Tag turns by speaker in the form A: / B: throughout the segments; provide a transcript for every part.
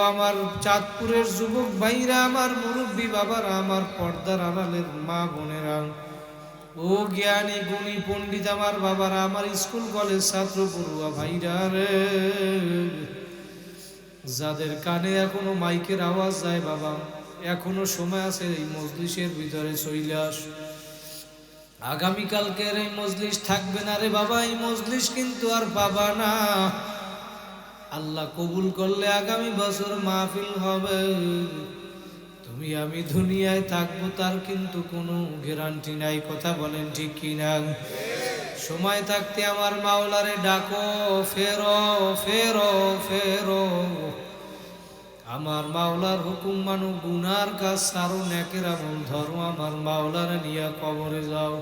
A: আমার চাঁদপুরের যুবক ভাইরা, আমার মুরব্বী বাবারা, আমার পর্দার আড়ালের মা বোনেরা, ও জ্ঞানী গুণী পণ্ডিত আমার বাবারা, আমার স্কুল কলেজ ছাত্র পড়ুয়া ভাইরা রে, যাদের কানে এখনো মাইকের আওয়াজ যায় বাবা, এখনো সময় আছে এই মজলিসের ভিতরে চলে আস। আগামীকালকের এই মজলিস থাকবে না রে বাবা, এই মজলিস কিন্তু আর পাবা না। আল্লাহ কবুল করলে আগামী বছর মাহফিল হবে, তুমি আমি দুনিয়ায় থাকবো তার কিন্তু কোনো গ্যারান্টি নাই। কথা বলেন ঠিক কিনা? সময় থাকতে আমার মাওলারে ডাকো, ফেরো ফেরো ফেরো। আমার মাওলার হুকুম মানো, গুনার কাজ সারো, নেকের আমল ধরো, আমার মাওলারে নিয়ে কবরে যাও।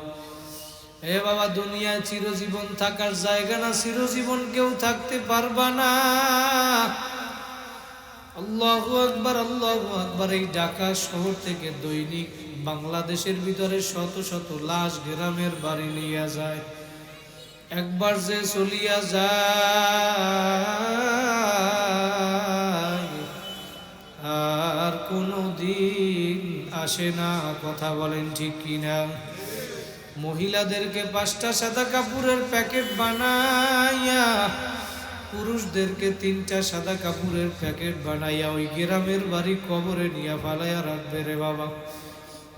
A: এ বাবা, দুনিয়ায় চিরজীবন থাকার জায়গা না, চিরজীবন কেউ থাকতে পারবা না। আল্লাহু আকবার, আল্লাহু আকবার। এই ঢাকা শহর থেকে দৈনিক বাংলাদেশের ভিতরে শত শত লাশ গ্রামের বাড়ি নিয়ে যায়। একবার যে চলিয়া যায় আর কোনো দিন আসে না। কথা বলেন ঠিক কিনা? মহিলাদেরকে 5টা সাদা কাপড়ের প্যাকেট বানাইয়া, পুরুষদেরকে 3টা সাদা কাপড়ের প্যাকেট বানাইয়া ওই গ্রামের বাড়ি কবরে নিয়ে ফালাইয়া রাখবে রে বাবা।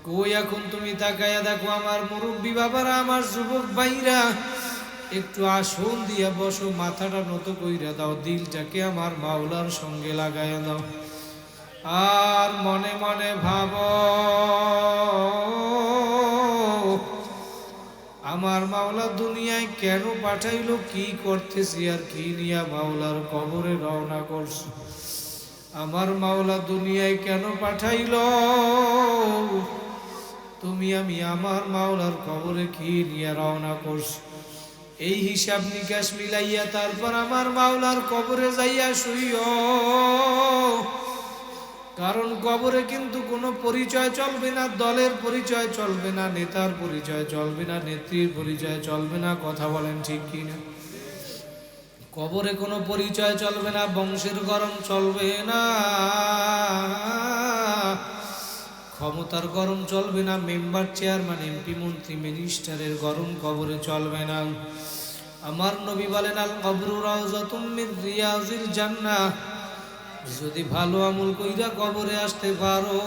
A: কই এখন তুমি তাকাইয়া দেখো আমার মুরব্বী বাবারা, আমার যুবক ভাইরা, একটু আসন দিয়া বসো, মাথাটা নত কইরা দাও, দিলটাকে আমার মাওলার সঙ্গে লাগাইয়া দাও, আর মনে মনে ভাবো আমার মাওলা দুনিয়ায় কেন পাঠাইলো, কি করতেছি আর কি নিয়া মাওলার কবরে রওনা করছো। আমার মাওলা দুনিয়ায় কেন পাঠাইলো, তুমি আমি আমার মাওলার কবরে কি নিয়ে রওনা করছো। এই হিসাব নিকাশ মিলাইয়া তারপর আমার মাওলার কবরে যাইয়া শুইও। কারণ কবরে কিন্তু কোনো পরিচয় চলবে না, দলের পরিচয় চলবে না, নেতার পরিচয় চলবে না, নেত্রীর পরিচয় চলবে না। কথা বলেন ঠিক কিনা? কবরে কোনো পরিচয় চলবে না, বংশের গরম চলবে না, ক্ষমতার গরম চলবে না, মেম্বার চেয়ারম্যান এমপি মন্ত্রী মিনিস্টারের গরম কবরে চলবে না। আমার নবী বলেন, আল কবরু রাউযাতুম মিন রিয়াজিল জান্নাহ। যদি ভালো আমল কইরা কবরে আসতে পারো,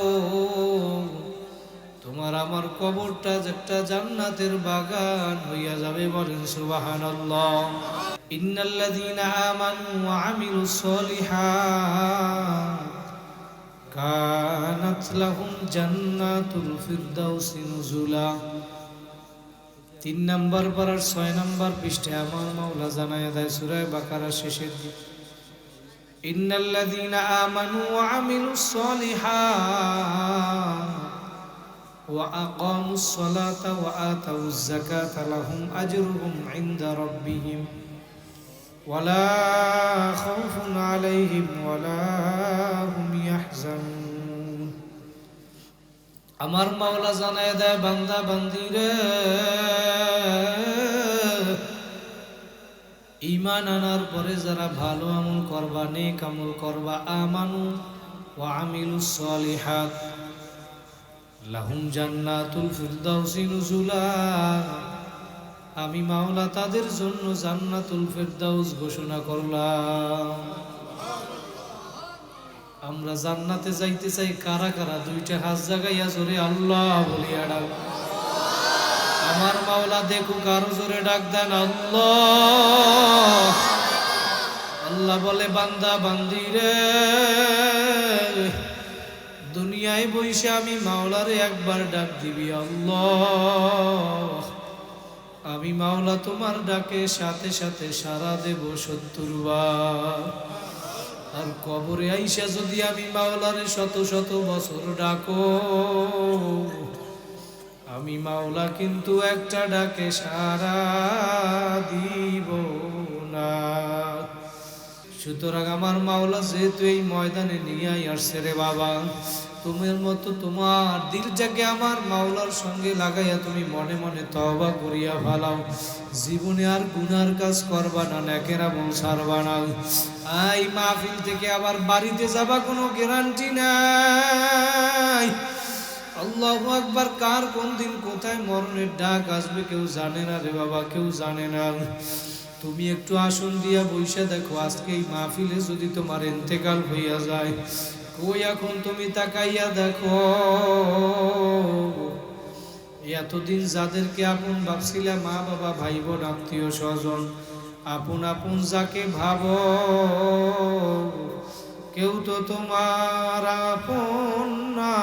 A: তোমার আমার কবরটা একটা জান্নাতের বাগান হইয়া যাবে। বলেন সুবহানাল্লাহ। ইন্নাল্লাযীনা আমানু ওয়া আমিলুস সলিহাত কানাত লাহুম জান্নাতুল ফিরদাউসি নুজুলা। 3 নম্বর পারার 6 নম্বর পৃষ্ঠায় আমার মাওলা জানায়া দেয় সূরা বাকারা শেষের দিকে, ইন্নাল্লাযীনা আমানু ওয়া আমিলুস সলিহাত ওয়া আকামুস সালাতা ওয়া আতাউজ যাকাতা লাহুম আজরুহুম ইনদা রাব্বিহিম ওয়ালা খাউফুন আলাইহিম ওয়ালা হুম ইয়াহজানুন। আমার মাওলা জানায় দেয়, বান্দা বান্দিরে, ঈমান আনার পরে যারা ভালো আমল করবা, নেক আমল করবা, আমানু ওয়া আমিলুস সলিহাত লাহুম জান্নাতুল ফিরদাউসি নুজুলা। আমি মাওলা তাদের জন্য জান্নাতুল ফিরদাউস ঘোষণা করলাম। আমরা জান্নাতে যাইতে চাই কারা কারা? 2টা হাত জাগাইয়া জোরে আল্লাহ বলিয়া ডাক। আমার মাওলা দেখুক, আরো জোরে ডাক দেন আল্লাহ। আল্লাহ বলে, বান্দা বান্দিরে, দুনিয়ায় বসে আমি মাওলারে একবার ডাক দিবি আল্লাহ, আমি মাওলা তোমার ডাকে সাথে সাথে সাড়া দেব 70 বার। আর কবরে আইসা যদি আমি মাওলারে শত শত বছর ডাকো, আমি মাওলা কিন্তু একটা ডাকে সাড়া দিব না। সুতরাং আমার মাওলা যেহেতু এই ময়দানে নিয়ে আসছে রে বাবা, তোমার মতো তোমার দিলটাকে আমার মাওলার সঙ্গে লাগাইয়া তুমি মনে মনে তওবা করিয়া ভালাও। জীবনে আর গুনার কাজ করবা না, নেকের আমল ছাড়বা না। এই মাহফিল থেকে আবার বাড়িতে যাবা কোনো গ্যারান্টি নাই। আল্লাহু আকবার। কার কোন দিন কোথায় মরণের ডাক আসবে কেউ জানে না রে বাবা, কেউ জানে না। তুমি একটু আসন দিয়া বইসা দেখো, আজকে এই মাহফিলে যদি তোমার ইন্তেকাল হইয়া যায়, কই এখন তুমি তাকাইয়া দেখো। এতদিন যাদেরকে আপন ভাবছিলা, মা বাবা ভাই বোন আত্মীয় স্বজন, আপন আপন যাকে ভাবো, কেউ তো তোমার আপন না।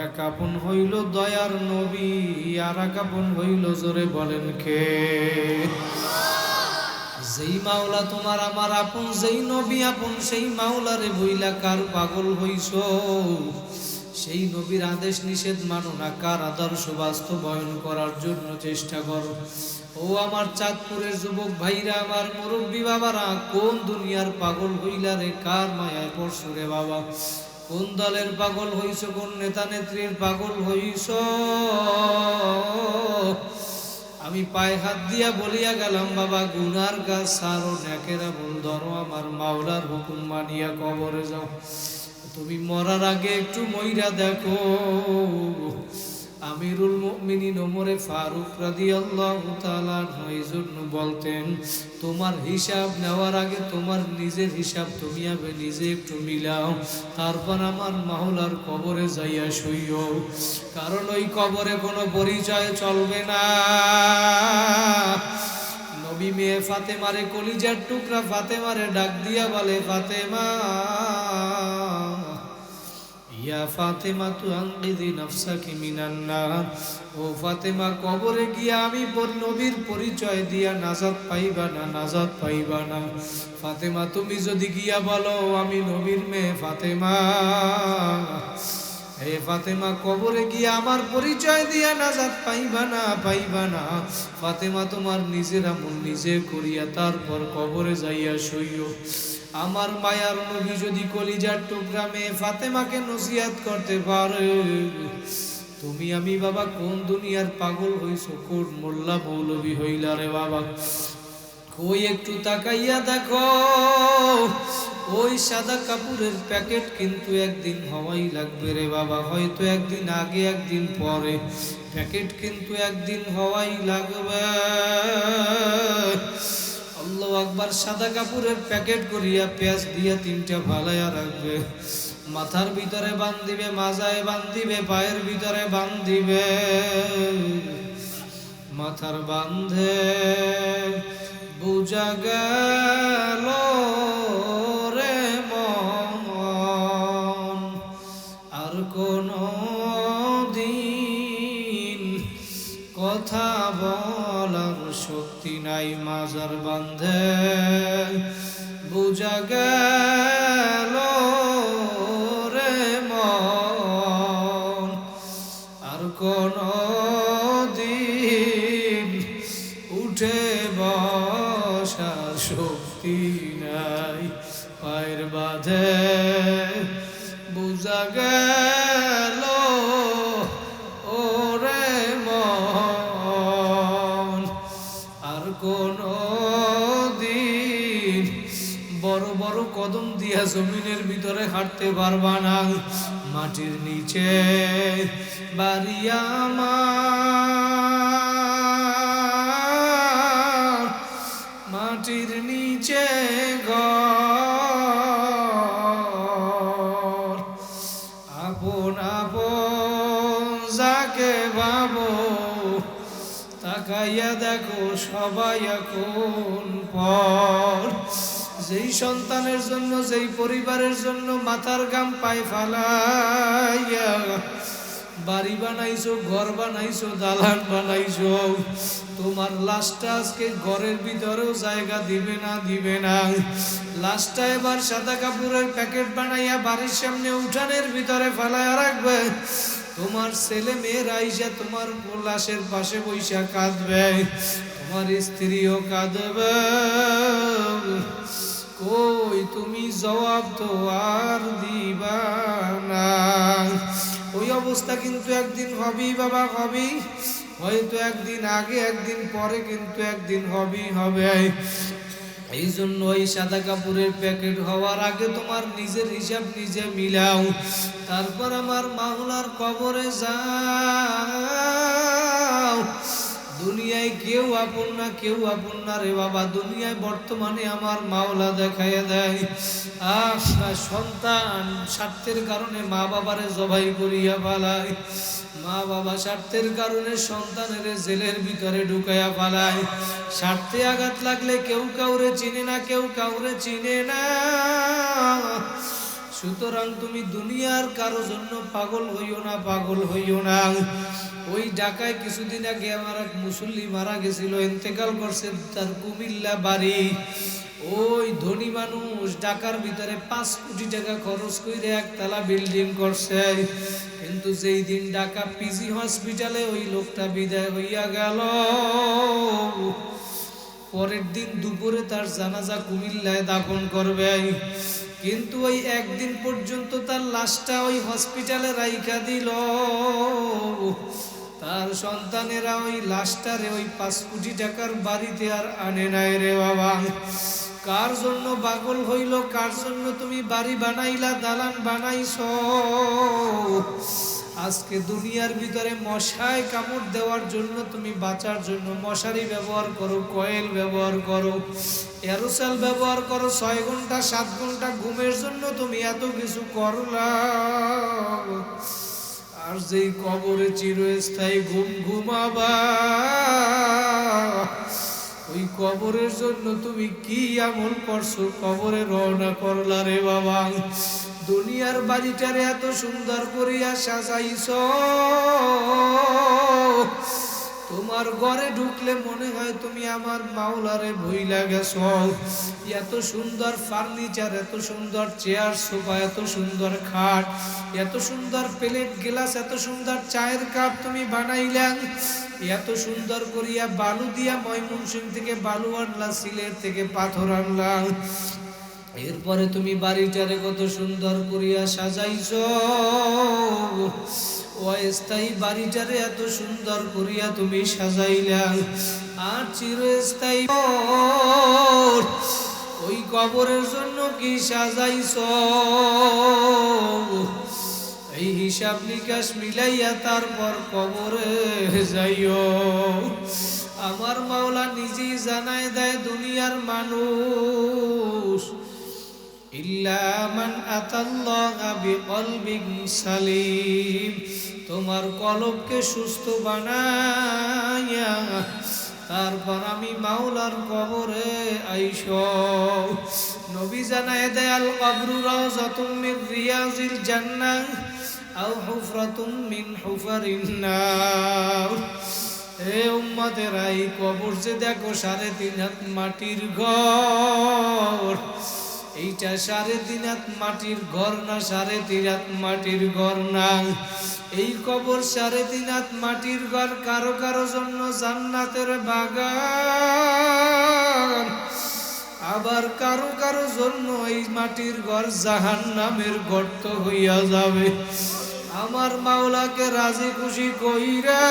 A: এক আপন হইল দয়ার নবী, আর এক আপন হইল, জোরে বলেন কে? যেই মাওলা তোমার আমার আপন, যেই নবী আপন, সেই মাওলারে বইলা কার পাগল হইছ? সেই নবীর আদেশ নিষেধ মানো না, কার আদর্শ বাস্তবায়ন করার জন্য চেষ্টা করো। ও আমার চাঁদপুরের যুবক ভাইরা, আমার মুরব্বী বাবারা, কোন দুনিয়ার পাগল হইলা রে? কার মায়ায় পড়ছো রে বাবা? কোন দলের পাগল হইছ? কোন নেতা নেত্রীর পাগল হইছ? আমি পায়ে হাত দিয়া বলিয়া গেলাম, বাবা গুনার গাছ সারো, নেকেরা ভুল ধরো, আমার মাওলার হুকুম মানিয়া কবরে যাও। তুমি মরার আগে একটু মইরা দেখো। আমিরুল মুমিনিন ওমরে ফারুক রাদিয়াল্লাহু তাআলা এই জন্য বলতেন, তোমার হিসাব নেওয়ার আগে তোমার নিজের হিসাব তুমি আগে নিজে একটু মিলাও, তারপর আমার মাওলার কবরে যাইয়া শুইও। কারণ ওই কবরে কোনো পরিচয় চলবে না। নবী মেয়ে ফাতেমারে, কলিজার টুকরা ফাতেমারে ডাক দিয়া বলে, ফাতেমা, ইয়া ফাতেমা তু আনকিযি নাফসাকি মিনান নার। ও ফাতেমা, কবরে গিয়া আমি নবীর পরিচয় দিয়া নাজাত পাইবা না, নাজাত পাইবা না। ফাতেমা, তুমি যদি গিয়া বলো আমি নবীর মেয়ে ফাতেমা, হে ফাতেমা, কবরে গিয়া আমার পরিচয় দিয়া নাজাত পাইবা না, পাইবা না। ফাতেমা, তোমার নিজের আমল নিজে করিয়া তারপর কবরে যাইয়া শুইও। আমার মায়ার নবী যদি কলিজার টুকরা মেয়ে ফাতেমাকে নসিহত করতে পারে, তুমি আমি বাবা কোন দুনিয়ার পাগল হইছো? কোন মোল্লা মৌলবী হইলা রে বাবা? কই একটু তাকাইয়া দেখো। ওই সাদা কাপড়ের প্যাকেট কিন্তু একদিন হওয়াই লাগবে রে বাবা, হয়তো একদিন আগে একদিন পরে, প্যাকেট কিন্তু একদিন হওয়াই লাগবে। আল্লাহু আকবার। সাদা কাপড়ের প্যাকেট করিয়া পেঁয়াজ দিয়া 3টা ভালাইয়া রাখবে, মাথার ভিতরে বান্ধিবে, মাজায় বান্ধিবে, পায়ের ভিতরে বান্ধিবে। মাথার বান্ধে বুঝা গেল রে মন, আর কোনো দিন কথা বলার শক্তি নাই। মাজার বান্ধে বুঝা গেল রে মন, আর কোনো দিন উঠে বসার শক্তি নাই। পায়ের বাঁধে বুঝা গেল ওরে মন, আর কোনো দিন বড় বড় কদম দিয়া জমিনের ভিতরে হাঁটতে পারবা না। মাটির নিচে বাড়ি আমার, মাটির নিচে ঘর। আপন আপন যাকে ভাবো, তাকাইয়া দেখো সবাই এখন পর। যেই সন্তানের জন্য, যেই পরিবারের জন্য মাথার ঘাম পায়ে ফালাইয়া বাড়ি বানাইছো, ঘর বানাইছো, দালান বানাইছো, তোমার লাশটা আজকে ঘরের ভিতরেও জায়গা দিবে না, দিবে না। লাশটা এবার সাদা কাপড়ের প্যাকেট বানাইয়া বাড়ির সামনে উঠানের ভিতরে ফালাইয়া রাখবে। তোমার ছেলে মেয়েরা আইসা তোমার লাশের পাশে বইসা কাঁদবে, তোমার স্ত্রীও কাঁদবে। কই তুমি জবাব তো আর দিবা না। ওই অবস্থা কিন্তু একদিন হবেই বাবা, হবেই। হয়তো একদিন আগে একদিন পরে, কিন্তু একদিন হবেই হবে। এই জন্য ওই সাদা কাপড়ের প্যাকেট হওয়ার আগে তোমার নিজের হিসাব নিজে মিলাও, তারপর আমার মাওলার কবরে যাও। দুনিয়ায় কেউ আপন না, কেউ আপন না রে বাবা। দুনিয়ায় বর্তমানে আমার মাওলা দেখাইয়া দেয়, সন্তান স্বার্থের কারণে মা বাবারে জবাই করিয়া পালায়, মা বাবা স্বার্থের কারণে সন্তানের জেলের ভিতরে ঢুকাইয়া পালায়। স্বার্থে আঘাত লাগলে কেউ কাউরে চিনে না, কেউ কাউরে চিনে না। সুতরাং তুমি দুনিয়ার কারো জন্য পাগল হইও না, পাগল হইও না। ওই ঢাকায় কিছুদিন আগে আমার এক মুসল্লি মারা গেছিল, ইন্তেকাল করছে, তার কুমিল্লা বাড়ি। ওই ধনী মানুষ ঢাকার ভিতরে 5 কোটি টাকা খরচ করে একতলা বিল্ডিং করছে, কিন্তু যেই দিন ঢাকা পিজি হসপিটালে ওই লোকটা বিদায় হইয়া গেল, পরের দিন দুপুরে তার জানাজা কুমিল্লায় দাফন করবে। কিন্তু ওই একদিন পর্যন্ত তার লাশটা ওই হসপিটালে রাইখা দিল। তার সন্তানেরা ওই লাশটারে ওই 5 কোটি টাকার বাড়িতে আর আনে নাই রে বাবা। কার জন্য পাগল হইল, কার জন্য তুমি বাড়ি বানাইলা, দালান বানাইছো? আজকে দুনিয়ার ভিতরে মশায় কামড় দেওয়ার জন্য তুমি বাঁচার জন্য মশারি ব্যবহার করো, কয়েল ব্যবহার করো, এরোসেল ব্যবহার করো। 6 ঘন্টা 7 ঘন্টা ঘুমের জন্য তুমি এত কিছু করলা, আর যেই কবরে চিরস্থায়ী ঘুম ঘুমাবা, ওই কবরের জন্য তুমি কি আমল করছো? কবরে রওনা করলা রে বাবা। দুনিয়ার বাড়িটারে এত সুন্দর করিয়া সাজাইছো, তোমার ঘরে ঢুকলে মনে হয় তুমি আমার মাওলারে ভুইলা গেছো। এত সুন্দর ফার্নিচার, এত সুন্দর চেয়ার সোফা, এত সুন্দর খাট, এত সুন্দর প্লেট গ্লাস, এত সুন্দর চায়ের কাপ তুমি বানাইলা। এত সুন্দর করিয়া বালু দিয়া ময়মনসিংহ থেকে বালু আনলা, সিলেট থেকে পাথর আনলা। এরপরে তুমি বাড়িটারে কত সুন্দর করিয়া সাজাইছো। অস্থায়ী বাড়িটারে এত সুন্দর করিয়া তুমি সাজাইলা, আর চিরস্থায়ী ওই কবরের জন্য কি সাজাইছো? এই হিসাব নিকাশ মিলাইয়া তারপর কবরে যাইও। আমার মাওলা নিজেই জানায় দেয়, দুনিয়ার মানুষ ইল্লা মান আতাল্লাহা বিকলবিন সালিম, তোমার কলবকে সুস্থ বানাইয়া তারপর আমি মাওলার কবরে আইসো। নবী জানায় দেয়, আল কবরু রাওযাতুম মিন রিয়াজিল জান্নাহ আও হুফরাতুম মিন হুফারিন নার। হে উম্মতেরা, এই কবর যে দেখো 3.5 হাত মাটির ঘর, এইটা 3.5 হাত মাটির ঘর না, 3.5 হাত মাটির ঘর না। এই কবর 3.5 হাত মাটির ঘর, কারো কারো জন্য জান্নাতের বাগান, আবার কারো কারো জন্য এই মাটির ঘর জাহান্নামের গর্ত হইয়া যাবে। আমার মাওলাকে রাজি খুশি কইরা,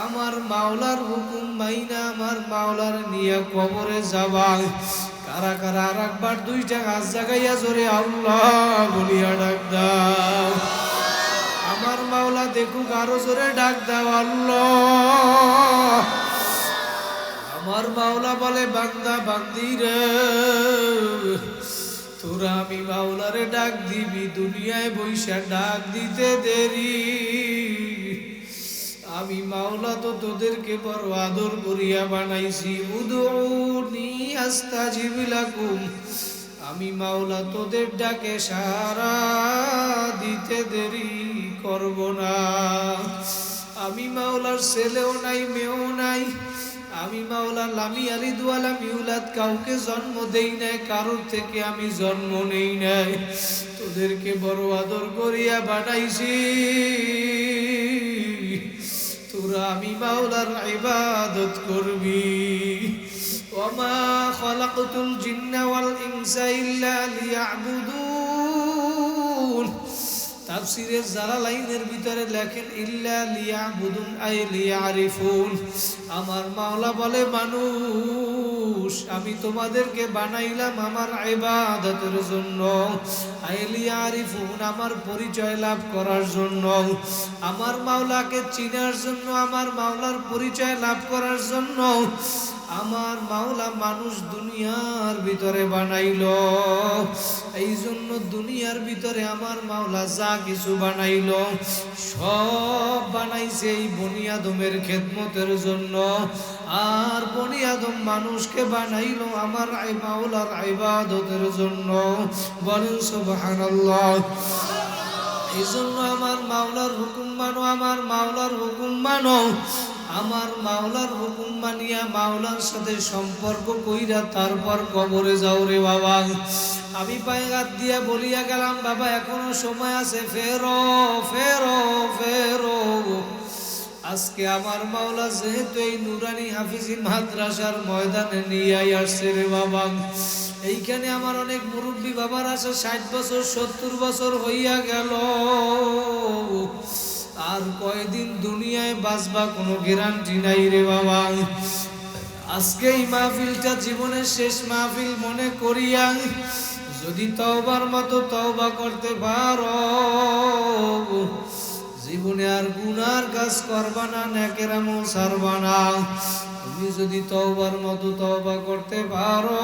A: আমার মাওলার হুকুম মাইনা আমার মাওলার নিয়ে কবরে যাবা। কারা কারা আর একবার 2টা হাত জাগাইয়া জোরে আল্লাহ বলিয়া ডাক দাও। আমার মাওলা দেখুক, আরো জোরে ডাক দাও আল্লাহ। আমার মাওলা বলে, বান্দা বান্দি রে, তোরা আমি মাওলারে ডাক দিবি, দুনিয়ায় বৈশা ডাক দিতে দেরি। আমি মাওলা তো তোদেরকে বড় আদর করিয়া বানাইছি। উদউনি আস্তাজিব লাকুম, আমি মাওলা তোদের ডাকে সাড়া দিতে দেরি করব না। আমি মাওলার ছেলেও নাই, মেয়েও নাই। আমি মাওলা লামি আলিদ ওয়ালা মিউলাদ, কাউকে জন্ম দেই নাই, কারোর থেকে আমি জন্ম নেই নাই। তোদেরকে বড় আদর করিয়া বানাইছি, তোরা আমি মাওলার ইবাদত করবি। ওয়ামা খালাকতুল জিন্না ওয়াল ইনসা ইল্লা লিয়াবুদুন, তাফসীরের জালালাইনের ভিতরে লেখেন ইল্লা লিয়াবুদুন আই লিয়ারিফুন। আমার মাওলা বলে মানুষ আমি তোমাদেরকে বানাইলাম আমার ইবাদতের জন্য, আই লিয়ারিফুন আমার পরিচয় লাভ করার জন্য, আমার মাওলাকে চিনার জন্য, আমার মাওলার পরিচয় লাভ করার জন্য আমার মাওলা মানুষ দুনিয়ার ভিতরে বানাইল। এই জন্য দুনিয়ার ভিতরে আমার মাওলা যা কিছু বানাইল সব বানাইছে এই বনি আদমের খেদমতের জন্য। আর বনি আদম মানুষকে বানাইল আমার মাওলার ইবাদতের জন্য। বলেন সুবহানাল্লাহ। এই জন্য আমার মাওলার হুকুম মানো, আমার মাওলার হুকুম মানো, আমার মাওলার হুকুম মানিয়া মাওলার সাথে সম্পর্ক কইরা তারপর কবরে যাও রে বাবা। আমি পায়ে হাত দিয়া বলিয়া গেলাম বাবা এখনো সময় আছে, ফেরো ফেরো ফেরো। আজকে আমার মাওলা যেহেতু এই নুরানি হাফিজি মাদ্রাসার ময়দানে নিয়ে আসছে রে বাবা, এইখানে আমার অনেক মুরব্বী বাবার আছে 60 বছর 70 বছর হইয়া গেল। আর কয়দিন দুনিয়ায় বাঁচবা কোনো গ্যারান্টি নাই রে বাবা। আজকে এই মাহফিলটা জীবনের শেষ মাহফিল মনে করিয়া যদি তওবার মতো তওবা করতে পারো, জীবনে আর গুনার কাজ করবা না, নেকের আমল ছাড়বা না। তুমি যদি তওবার মতো তওবা করতে পারো,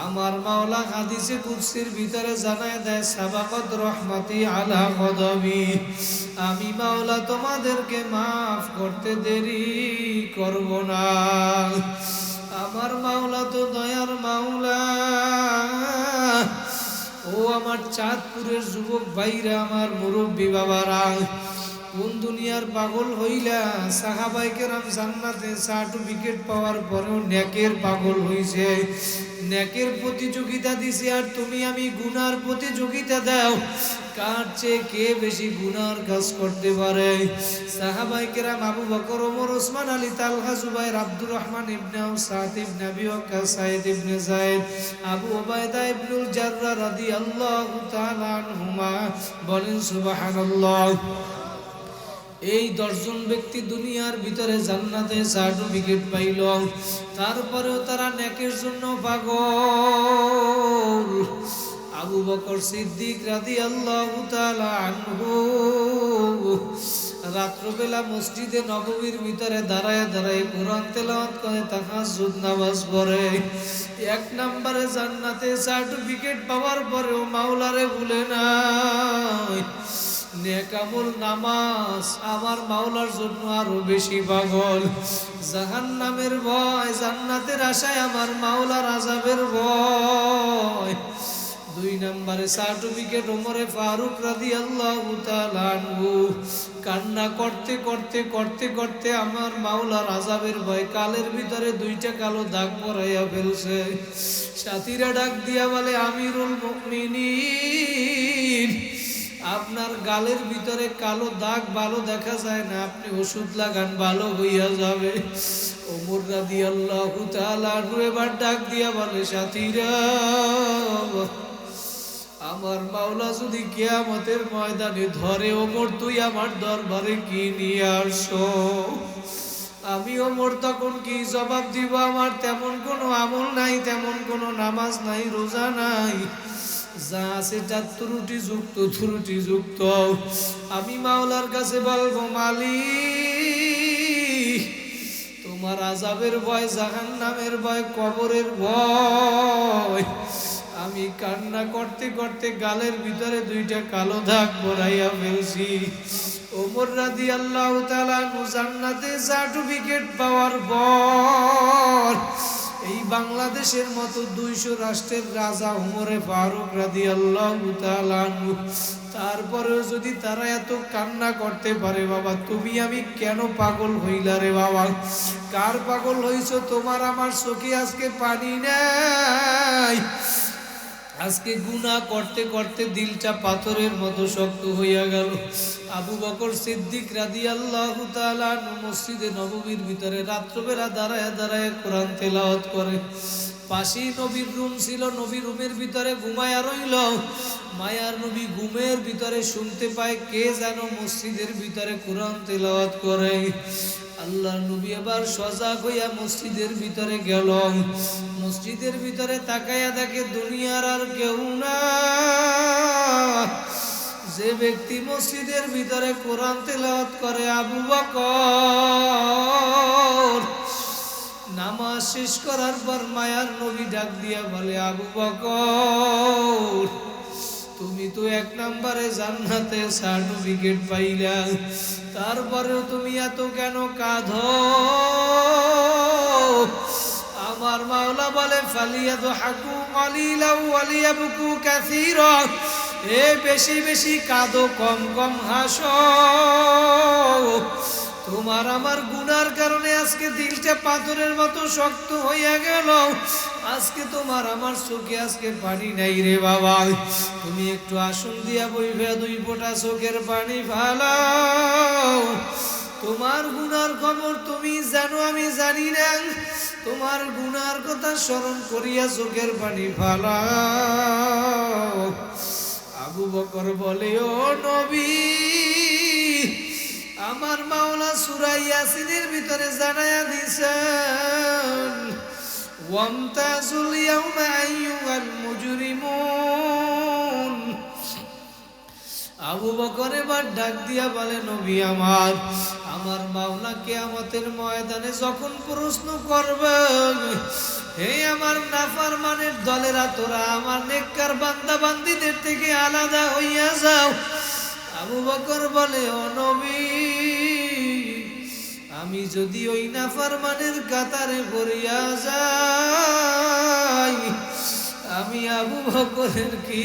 A: আমার মাওলা হাদিসে কুদসির ভিতরে জানায় দেয় সাবাকাত রহমতি আলা গদাবি, আমি মাওলা তোমাদেরকে মাফ করতে দেরি করব না। আমার মাওলা তো দয়ার মাওলা। ও আমার চাঁদপুরের যুবক ভাইরা, আমার মুরব্বী বাবারা, কোন দুনিয়ার পাগল হইলা? সাহাবায়ে কেরাম জান্নাতে সার্টিফিকেট পাওয়ার পরেও নেকের পাগল হইছে, নেকের প্রতিযোগিতা দিছে, আর তুমি আমি গুনার প্রতিযোগিতা দাও। কার চেয়ে কে বেশি গুনার কাজ করতে পারে? সাহাবায়ে কেরাম আবু বকর, ওমর, ওসমান, আলী, তালহা, জুবাইর, আব্দুর রহমান ইবনে আউফ, সাদ ইবনে আবি ওয়াক্কাস, সাঈদ ইবনে যায়েদ, আবু উবাইদা ইবনুল জাররাহ রাদিয়াল্লাহু তাআলা আনহুমা। বলেন সুবহানাল্লাহ। এই 10 জন ব্যক্তি দুনিয়ার ভিতরে জান্নাতে সার্টিফিকেট পাইল, তারপরেও তারা নেকের জন্য পাগল। আবু বকর সিদ্দিক রাদিয়াল্লাহু তাআলা আনহু রাত্রবেলা মসজিদে নববীর ভিতরে দাঁড়ায় দাঁড়ায় কোরআন তেলাওয়াত করে, তাহাজ্জুদ নামাজ পড়ে। 1 নম্বরে জান্নাতে সার্টিফিকেট পাওয়ার পরেও মাওলারে ভুলে নাই। নেক আমল নামাজ আমার মাওলার জন্য আরো বেশি পাগল। জাহান্নামের ভয়, জান্নাতের আশায় আমার মাওলার আযাবের ভয়। 2 নম্বরে সার্টিফিকেট ওমরে ফারুক রাদিয়াল্লাহু তাআলা আনহু কান্না করতে করতে করতে করতে আমার মাওলার আযাবের ভয় কালের ভিতরে 2টা কালো দাগ পরাইয়া ফেলছে। সাথীরা ডাক দিয়া বলে আমিরুল মুমিনিন, আপনার গালের ভিতরে কালো দাগ ভালো দেখা যায় না, আপনি ওষুধ লাগান ভালো হইয়া যাবে। ওমর রাদিয়াল্লাহু তাআলা আনহু এবার ডাক দিয়া বলে সাথীরা, আমার মাওলা যদি কিয়ামতের ময়দানে ধরে, ওমর তুই আমার দরবারে কি নিয়ে আসো? আমি ওমর তখন কি জবাব দিব? আমার তেমন কোনো আমল নাই, তেমন কোনো নামাজ নাই, রোজা নাই, যা আছে তা ত্রুটি যুক্ত ত্রুটি যুক্ত। আমি মাওলার কাছে বলবো মালিক, তোমার আযাবের ভয়, জাহান্নামের ভয়, কবরের ভয়। আমি কান্না করতে করতে গালের ভিতরে 2টা কালো দাগ পরাইয়া ফেলছি। ওমর রাদিয়াল্লাহু তাআলা জান্নাতে সার্টিফিকেট পাওয়ার পর এই বাংলাদেশের মতো 200 রাষ্ট্রের রাজা ওমরে ফারুক রাদিয়াল্লাহু তাআলা, তারপরেও যদি তারা এত কান্না করতে পারে, বাবা তুমি আমি কেন পাগল হইলা রে বাবা? কার পাগল হইছো? তোমার আমার চোখে আজকে পানি নাই। আজকে গুনাহ করতে করতে দিলটা পাথরের মতো শক্ত হইয়া গেল। আবু বকর সিদ্দিক রাদিয়াল্লাহু তাআলা মসজিদে নববীর ভিতরে রাত্রবেলা দাঁড়ায় দাঁড়ায় কোরআন তেলাওয়াত করে। পাশেই নবীর রুম ছিল, নবী রুমের ভিতরে ঘুমায়া রইল। মায়ার নবী ঘুমের ভিতরে শুনতে পায় কে যেন মসজিদের ভিতরে কোরআন তেলাওয়াত করে। আল্লাহর নবী এবার সজাগ হইয়া মসজিদের ভিতরে গেল। মসজিদের ভিতরে তাকাইয়া দেখে দুনিয়ার আর কেউ না। যে ব্যক্তি মসজিদের ভিতরে কোরআন তেলাওয়াত করে আবু বকর। নামাজ শেষ করার পর মায়ার নবী ডাক দিয়া বলে, আবু বকর, তুমি তো 1 নম্বরে জান্নাতে সার্টিফিকেট পাইলা, তারপরেও তুমি এত কেন কাঁদো? আমার মাওলা বলে, ফালিয়াদহাকু কালিলাও ওয়ালিয়াবকু কাসীরা। এ বেশি বেশি কাঁদো, কম কম হাসো। তোমার আমার গুনার কারণে আজকে দিলটা পাথরের মতো শক্ত হইয়া গেল। আজকে তোমার আমার চোখে আজকে পানি নাই রে বাবা। তুমি একটু আসন দিয়া বইবে 2 ফোঁটা চোখের পানি ফালাও। তোমার গুনার খবর তুমি জানো, আমি জানি না। তোমার গুনার কথা স্মরণ করিয়া চোখের পানি ফালাও। আবু বকর বলে, ও নবী, আমার মাওলা সূরা ইয়াসিনের ভিতরে জানায়া দিয়েছেন, ওয়ামতাজুল ইয়াউমা আইয়ুহাল মুজরিমুন। আবু বকর এবার ডাক দিয়া বলে, নবী আমার মাওলা কিয়ামতের ময়দানে যখন প্রশ্ন করবে, হে আমার নাফরমানের দলেরা, তোরা আমার নেককার বান্দা বান্দীদের থেকে আলাদা হইয়া যাও। আবু বকর বলে, ও নবী, আমি যদি ওই নাফরমানের কাতারে পড়িয়া যাই, আমি আবু বকরের কি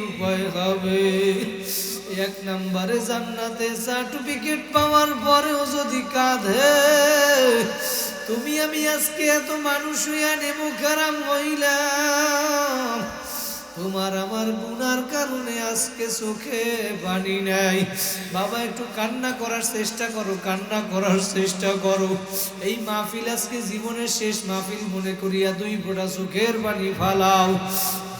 A: উপায় হবে? 1 নম্বরে জান্নাতে সার্টিফিকেট পাওয়ার পরেও যদি কাঁদে, তুমি আমি আজকে এত মানুষ হইয়া নেমু খারাপ হইলাম। তোমার আমার গুনার কারণে আজকে চোখে পানি নাই। বাবা একটু কান্না করার চেষ্টা করো, কান্না করার চেষ্টা করো। এই মাহফিল আজকে জীবনের শেষ মাহফিল মনে করিয়া 2 ফোঁটা চোখের পানি ফালাও।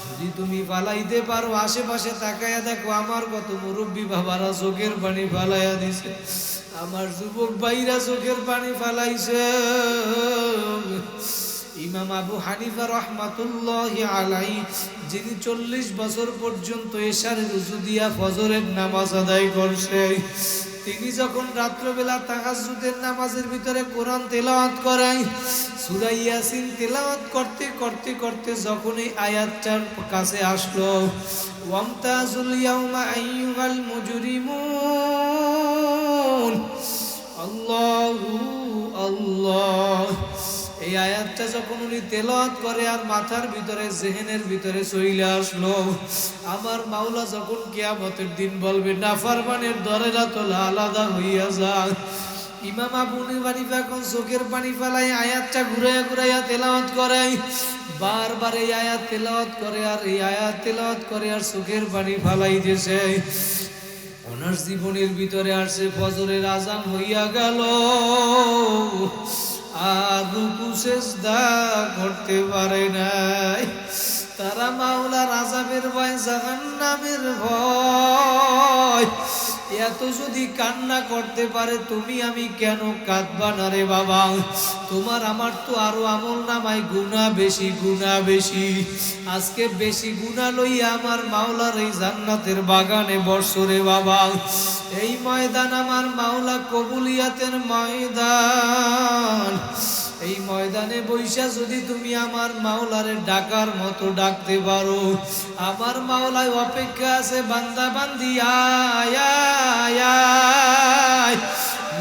A: যদি তুমি ফালাইতে পারো, আশেপাশে তাকাইয়া দেখো আমার কত মুরব্বী বাবারা চোখের পানি ফালাইয়া দিছে, আমার যুবক ভাইরা চোখের পানি ফালাইছে। ইমাম আবু হানিফা রাহমাতুল্লাহি আলাইহি, যিনি 40 বছর পর্যন্ত এশারের উযু দিয়া ফজরের নামাজ আদায় করছে, তিনি যখন রাত্রবেলা তাহাজ্জুদের নামাজের ভিতরে কোরআন তেলাওয়াত করেন, সূরা ইয়াসিন তেলাওয়াত করতে করতে করতে যখন এই আয়াতটার কাছে আসলো, ওয়ামতাজুল ইয়াউমা আইয়ুহাল মুজরিমুন, আল্লাহু আল্লাহ, এই আয়াতটা যখন উনি তেলাওয়াত করে আর মাথার ভিতরে জেহেনের ভিতরে চলে আসলো, আমার মাওলা যখন কিয়ামতের দিন বলবে নাফরমানের দলেরা তোলা আলাদা হইয়া যায়, ইমাম আবু হানিফা এখন চোখের পানি ফেলাই আয়াতটা ঘুরাইয়া ঘুরাইয়া তেলাওয়াত করে, বারবার এই আয়াত তেলাওয়াত করে আর এই আয়াত তেলাওয়াত করে আর চোখের পানি ফালাই দিয়েছে। ওনার জীবনের ভিতরে আসছে ফজরের আজান হইয়া গেল, আর রুকু সিজদা করতে পারে নাই। তারা মাওলার আযাবের ভয়, জাহান্নামের ভয়, এত যদি কান্না করতে পারে, তুমি আমি কেন কাঁদবা না রে বাবা? তোমার আমার তো আরো আমল নামায় গুনাহ বেশি, গুনাহ বেশি। আজকে বেশি গুনাহ লইয়া আমার মাওলার এই জান্নাতের বাগানে বর্ষরে বাবা। এই ময়দান আমার মাওলা কবুলিয়াতের ময়দান। এই ময়দানে বৈশা যদি তুমি আমার মাওলারে ডাকার মতো ডাকতে পারো, আমার মাওলায় অপেক্ষা আছে বান্দা বান্দি, आय आय आय।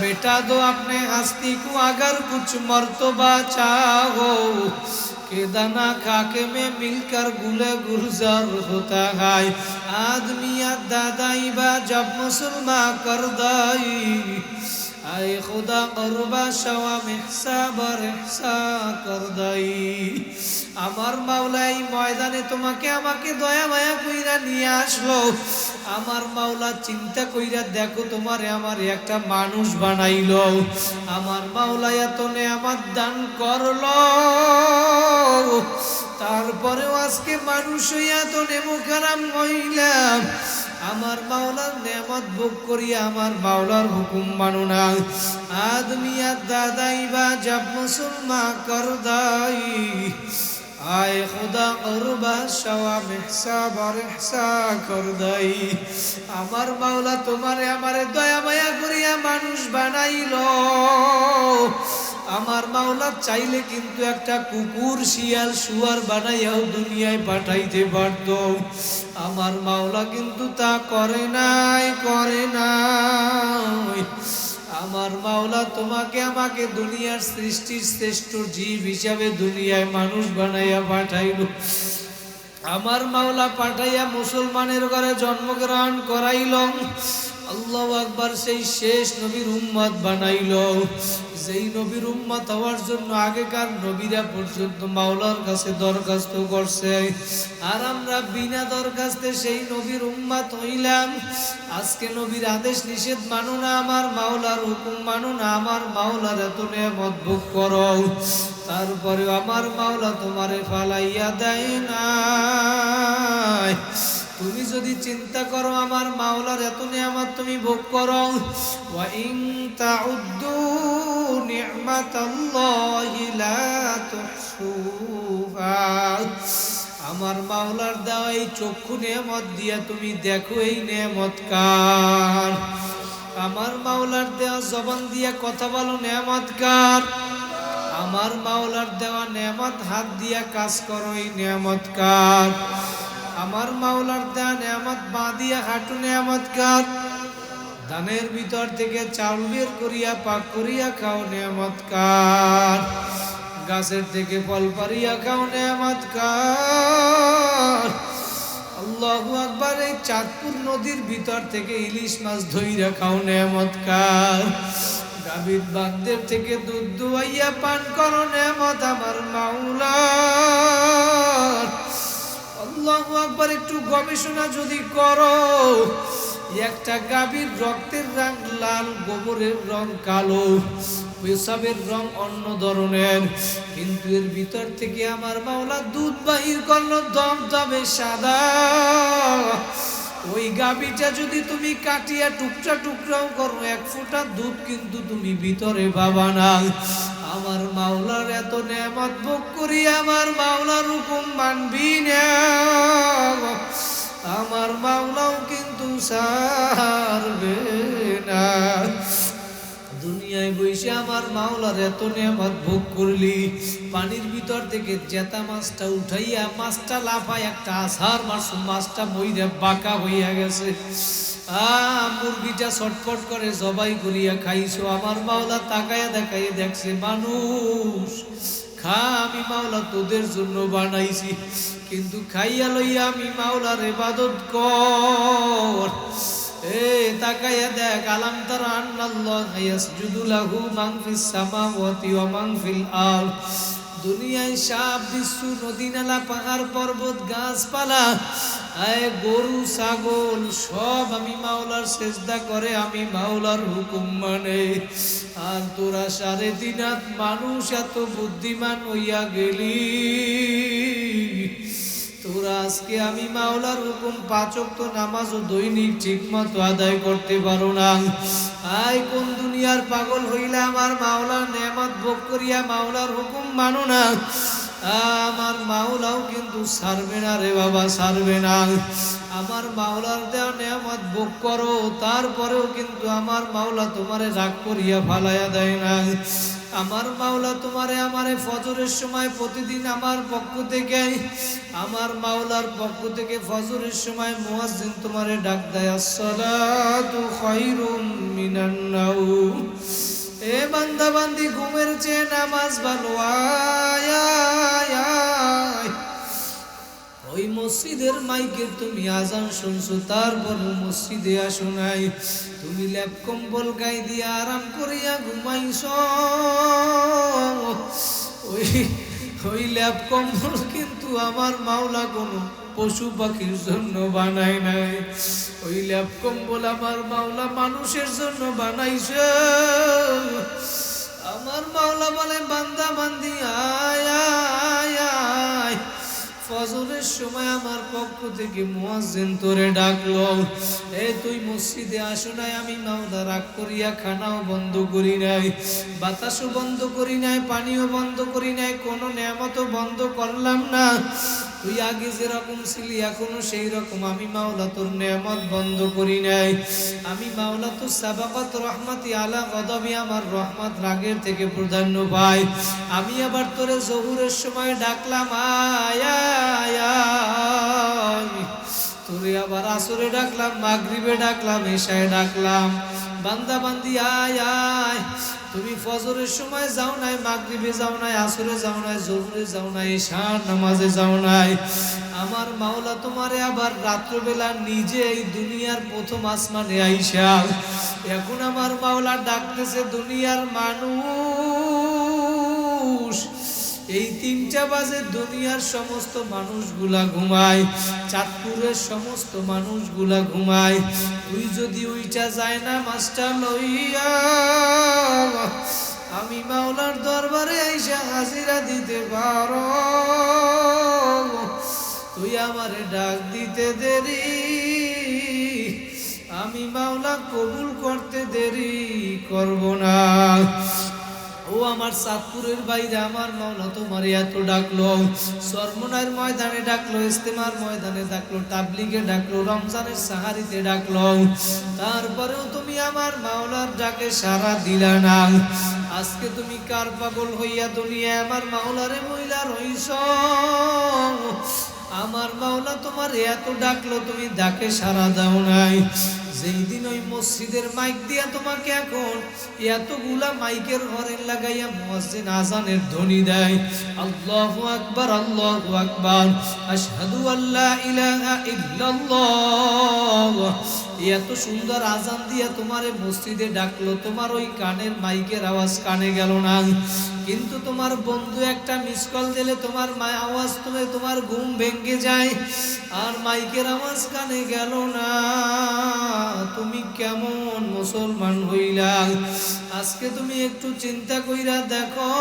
A: मिटा दो अपने हस्ती को अगर कुछ मर्तबा चाहो, के दाना खाके में मिलकर गुले गुलजार होता है। आदमी दादाई बा जब मुसलमान कर दाई, आए खुदा करबा शवा मेहसा बरहसा कर दाई। আমার মাওলা এই ময়দানে তোমাকে আমাকে দয়া মায়া কইরা নিয়ে আসলো। আমার মাওলা চিন্তা কইরা দেখো তোমারে আমার একটা মানুষ বানাইলো, আমার মাওলা এত নেয়ামত দান করলো, তারপরেও আজকে মানুষ হইয়া তো নেমুখারাম হইলাম। আমার মাওলার নেয়ামত ভোগ করিয়া আমার মাওলার হুকুম মানো না। আদমিয়া দাদাই বা জব মুসলমান কর দাই, আয় খুদা করবা সওয়াব হিসাব আর ইহসান কর দাই। আমার মাওলা তোমারে আমারে দয়া মায়া করিয়া মানুষ বানাইলো। আমার মাওলা চাইলে কিন্তু একটা কুকুর শিয়াল শুয়ার বানাইয়াও দুনিয়ায় পাঠাইতে পারত। আমার মাওলা কিন্তু তা করে নাই, করে নাই। আমার মাওলা তোমাকে আমাকে দুনিয়ার সৃষ্টির শ্রেষ্ঠ জীব হিসাবে দুনিয়ায় মানুষ বানাইয়া পাঠাইল। আমার মাওলা পাঠাইয়া মুসলমানের ঘরে জন্মগ্রহণ করাইল। আল্লাহু আকবার, সেই শেষ নবীর উম্মত বানাইল। যেই নবীর উম্মত হওয়ার জন্য আগেকার নবীরা পর্যন্ত মাওলার কাছে দরখাস্ত করছে, আর আমরা বিনা দরখাস্তে সেই নবীর উম্মত হইলাম। আজকে নবীর আদেশ নিষেধ মানো না, আমার মাওলার হুকুম মানো না, আমার মাওলার এত নেয়ামত ভোগ করো, তারপরে আমার মাওলা তোমারে ফালাইয়া দেয় না। তুমি যদি চিন্তা করো আমার মাওলার এত নেয়ামত তুমি ভোগ করো, ওয়া ইন তাউদ্দু নি'মাতাল্লাহি লা তুহসুহা, আমার মাওলার দেওয়া এই চক্ষু নেয়ামত দিয়া তুমি দেখো এই নেয়ামত কার। আমার মাওলার দেওয়া জবান দিয়া কথা বলো নেয়ামত কার। আমার মাওলার দেওয়া নেয়ামত হাত দিয়া কাজ করো এই নেয়ামত কার। আমার মাওলার দেওয়া নেয়ামত পা দিয়া হাঁটু নেয়ামত কার। ধানের ভিতর থেকে চাউল বের করিয়া পাক করিয়া খাও নেয়ামত কার। গাছের থেকে ফল পারিয়া খাও নেয়ামত কার। আল্লাহু আকবার, এই চাঁদপুর নদীর ভিতর থেকে ইলিশ মাছ ধইরা খাও নেয়ামত কার। গাভীর বাগদের থেকে দুধ দুয়াইয়া পান করো নেয়ামত আমার মাওলার। আল্লাহু আকবার, একটু গবেষণা যদি করো, একটা গাভীর রক্তের রং লাল, গোবরের রং কালো, পেশাবের রং অন্য ধরনের, কিন্তু এর ভিতর থেকে আমার মাওলা দুধ বাহির করলো দমদমে সাদা। ওই গাভীটা যদি তুমি কাটিয়া টুকরা টুকরাও করো, এক ফোঁটা দুধ কিন্তু তুমি ভিতরে পাবা না। আমার মাওলার এত নেয়ামত ভোগ করি আমার মাওলার হুকুম মানবি না, আমার মাওলাও কিন্তু ছাড়বে না। দুনিয়ায় বসে আমার মাওলার এত নেয়ামত ভোগ করলি, পানির ভিতর থেকে জেতা মাছটা উঠাইয়া মাছটা লাফায় একটা আছাড় মারছো, মাছটা মইরা বাঁকা হইয়া গেছে। মুরগিটা ছটফট করে জবাই করিয়া খাইছো, আমার মাওলা তাকাইয়া দেখাইয়া দেখছে মানুষ খা, আমি মাওলা তোদের জন্য বানাইছি, কিন্তু খাইয়া লইয়া আমি মাওলার ইবাদত কর। এ তাকাইয়া দেখ, আলাম তারা আন্নাল্লাহা ইয়াসজুদু লাহু মান ফিস সামাওয়াতি ওয়া মান ফিল আরদ। দুনিয়ায় সাপ বিচ্ছু নদী নালা পাহাড় পর্বত গাছপালা গরু ছাগল সব আমি মাওলার সেজদা করে, আমি মাওলার হুকুম মানে। আর তোরা 3.5 মানুষ এত বুদ্ধিমান হইয়া গেলি, তোরা আজকে আমি মাওলার হুকুম 5 ওয়াক্ত নামাজও দৈনিক ঠিক মতো আদায় করতে পারো না। আয় কোন দুনিয়ার পাগল হইলে আমার মাওলার নেয়ামত ভোগ করিয়া মাওলার হুকুম মানো না, আমার মাওলাও কিন্তু ছাড়বে না রে বাবা, ছাড়বে না। আমার মাওলার দেওয়া নেয়ামত ভোগ করো, তারপরেও কিন্তু আমার মাওলা তোমারে রাগ করিয়া ফালাইয়া দেয় না। আমার মাওলা তোমারে আমারে ফজরের সময় প্রতিদিন আমার পক্ষ থেকে, আমার মাওলার পক্ষ থেকে ফজরের সময় মুয়াজ্জিন তোমারে ডাক দেয়, আসসালাতু খায়রুম মিনান নাওম। এ বান্দা বান্দি, ঘুমের চেয়ে নামাজ ভালো, আয় আয় আয়। ওই মসজিদের মাইকে তুমি আজান শুনছো, তারপর মসজিদে আসো নাই, তুমি ল্যাপ কম্বল গায়ে দিয়ে আরাম করিয়া ঘুমাইছো। ওই ল্যাপ কম্বল কিন্তু আমার মাওলা কোনো পশু পাখির জন্য বানায় নাই। ওই ল্যাপ কম্বল আমার মাওলা মানুষের জন্য বানাইছে। আমার মাওলা বলে বান্দা বান্দি আয় আয় আয়। ফজরের সময় আমার পক্ষ থেকে মুয়াজ্জিন তোরে ডাকলো, এ তুই মসজিদে আসো নাই। আমি মাওলা রাগ করিয়া খানাও বন্ধ করি নাই, বাতাসও বন্ধ করি নাই, পানিও বন্ধ করি নাই, কোনো নেয়ামতও বন্ধ করলাম না। তুই আগে যেরকম ছিলি এখনো সেই রকম। আমি মাওলা তোর নেয়ামত বন্ধ করি নাই। আমি মাওলা তো সাবাকাত রহমাতি আলা গদাবি, আমার রহমত রাগের থেকে প্রাধান্য পায়। আমি আবার তোরে জহুরের সময় ডাকলাম আয় আয় আয়। তোরে আবার আসরে ডাকলাম, মাগরিবে ডাকলাম, এশায় ডাকলাম। বান্দা বান্দি আয় আয়। তুমি ফজরের সময় যাও নাই, মাগরিবে যাও নাই, আসরে যাও নাই, জোহরে যাও নাই, ঈশার নামাজে যাও নাই। আমার মাওলা তোমারে আবার রাত্রবেলা নিজে এই দুনিয়ার প্রথম আসমানে আইসা এখন আমার মাওলা ডাকতেছে দুনিয়ার মানুষ। এই 3টা বাজে দুনিয়ার সমস্ত মানুষগুলা ঘুমায়, চাঁদপুরের সমস্ত মানুষগুলা ঘুমায়। তুই যদি ওইটা যায় না মাস্টার লইয়া আমি মাওলার দরবারে আইসা হাজিরা দিতে পারো, তুই আমারে ডাক দিতে দেরি, আমি মাওলা কবুল করতে দেরি করব না। ও আমার চাঁদপুরের বাইরে আমার মাওলা তোমার এত ডাকলো, সরমনার ময়দানে ডাকলো, ইস্তেমার ময়দানে ডাকলো, তাবলিগে ডাকলো, রমজানের সাহারিতে ডাকলো, তারপরেও তুমি আমার মাওলার ডাকে সাড়া দিলা না। আজকে তুমি কার পাগল হইয়া দুনিয়া আমার মাওলারে মহিলা রইছ? আমার মাওলা তোমার এত ডাকলো, তুমি ডাকে সাড়া দাও নাই। যেই দিন ওই মসজিদের মাইক দিয়া তোমাকে এখন এতগুলা মাইকের ঘরে লাগাইয়া মুয়াজ্জিন আজানের ধ্বনি দেয়, আল্লাহু আকবার আল্লাহু আকবার আশহাদু আল্লা ইলাহা ইল্লাল্লাহ, এত সুন্দর আজান দিয়া তোমারে মসজিদে ডাকলো, তোমার ওই কানের মাইকের আওয়াজ কানে গেল না। কিন্তু তোমার বন্ধু একটা মিস কল দিলে তোমার আওয়াজ তোমার ঘুম ভেঙে যায়, আর মাইকের আওয়াজ কানে গেল না। তুমি কেমন মুসলমান হইলা? আজকে তুমি একটু চিন্তা কইরা দেখো,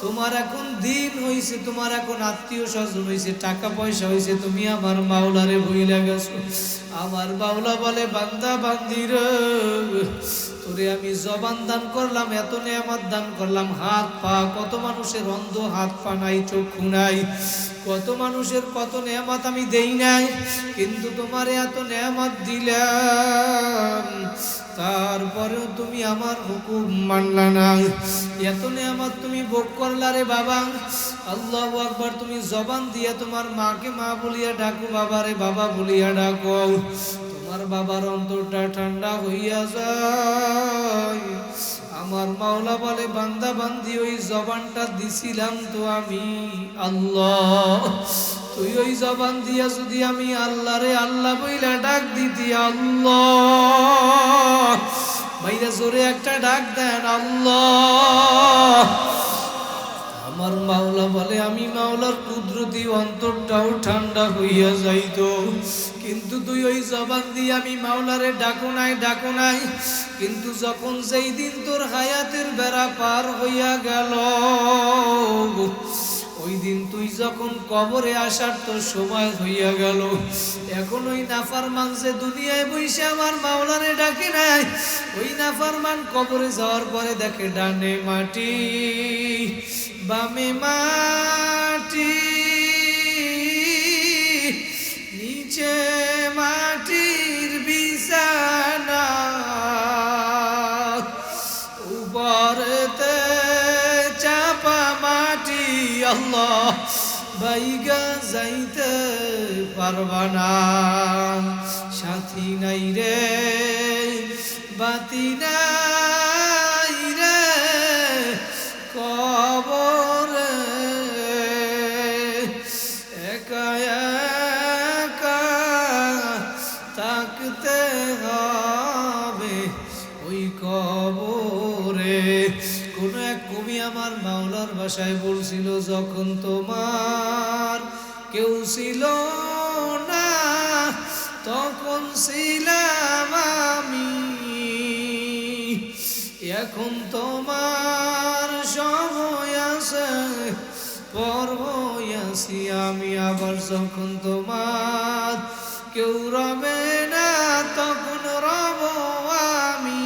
A: তোমার এখন দিন হইছে, তোমার এখন আত্মীয় স্বজন হইছে, টাকা পয়সা হইছে, তুমি আমার মাওলারে ভুইলা গেছো। আমার মাওলা বলে বান্দা বান্দির তোরে আমি জবান দান করলাম, এত নেয়ামত দান করলাম, হাত পা, কত মানুষের অন্ধ হাত পা নাই, চক্ষু নাই, কত মানুষের কত নেয়ামত আমি দেই নাই, কিন্তু তোমার এত নেয়ামত দিলাম, তারপরেও তুমি আমার হুকুম মানলা না। এত নেয়ামত তুমি ভোগ করলা রে বাবা। আল্লাহু আকবার। তুমি জবান দিয়া তোমার মাকে মা বলিয়া ডাকো, বাবারে বাবা বলিয়া ডাকো, তোমার বাবার অন্তরটা ঠান্ডা হইয়া যায়। আমার মাওলা বলে বান্দা বান্দি ওই জবানটা দিছিলাম তো আমি আল্লাহ, তুই ওই জবান দিয়া যদি আমি আল্লাহ রে আল্লাহ বইলা ডাক দিতি, আল্লাহ ভাইরা জোরে একটা ডাক দেন আল্লাহ। আমার মাওলা বলে আমি মাওলার কুদরতি অন্তরটাও ঠান্ডা হইয়া যাইতো, কিন্তু তুই ওই জবান দিয়ে আমি মাওলারে ডাকো নাই। কিন্তু যখন যেই দিন তোর হায়াতের বেড়া পার হইয়া গেল, ওই দিন তুই যখন কবরে আসার তোর সময় হইয়া গেল, এখন ওই নাফরমান যে দুনিয়ায় বসে আমার মাওলারে ডাকে নাই, ওই নাফরমান কবরে যাওয়ার পরে দেখে ডানে মাটি বামে মাটি, নিচে মাটির বিছানা, উপরেতে চাপা মাটি, আল্লাহ বাইগা যাইতে পারবা না। সাথী নাই রে বাতি নাই রে কবরে, একা একা থাকতে হবে ওই কবরে। কোন এক কবি আমার মাওলার ভাষায় বলছিল, যখন তোমার কেউ ছিল না, তখন ছিলাম আমি। এখন তোমার সময় আছে, পর হইয়াছি আমি। আবার যখন তোমার কেউ রবে না, তখন রব আমি।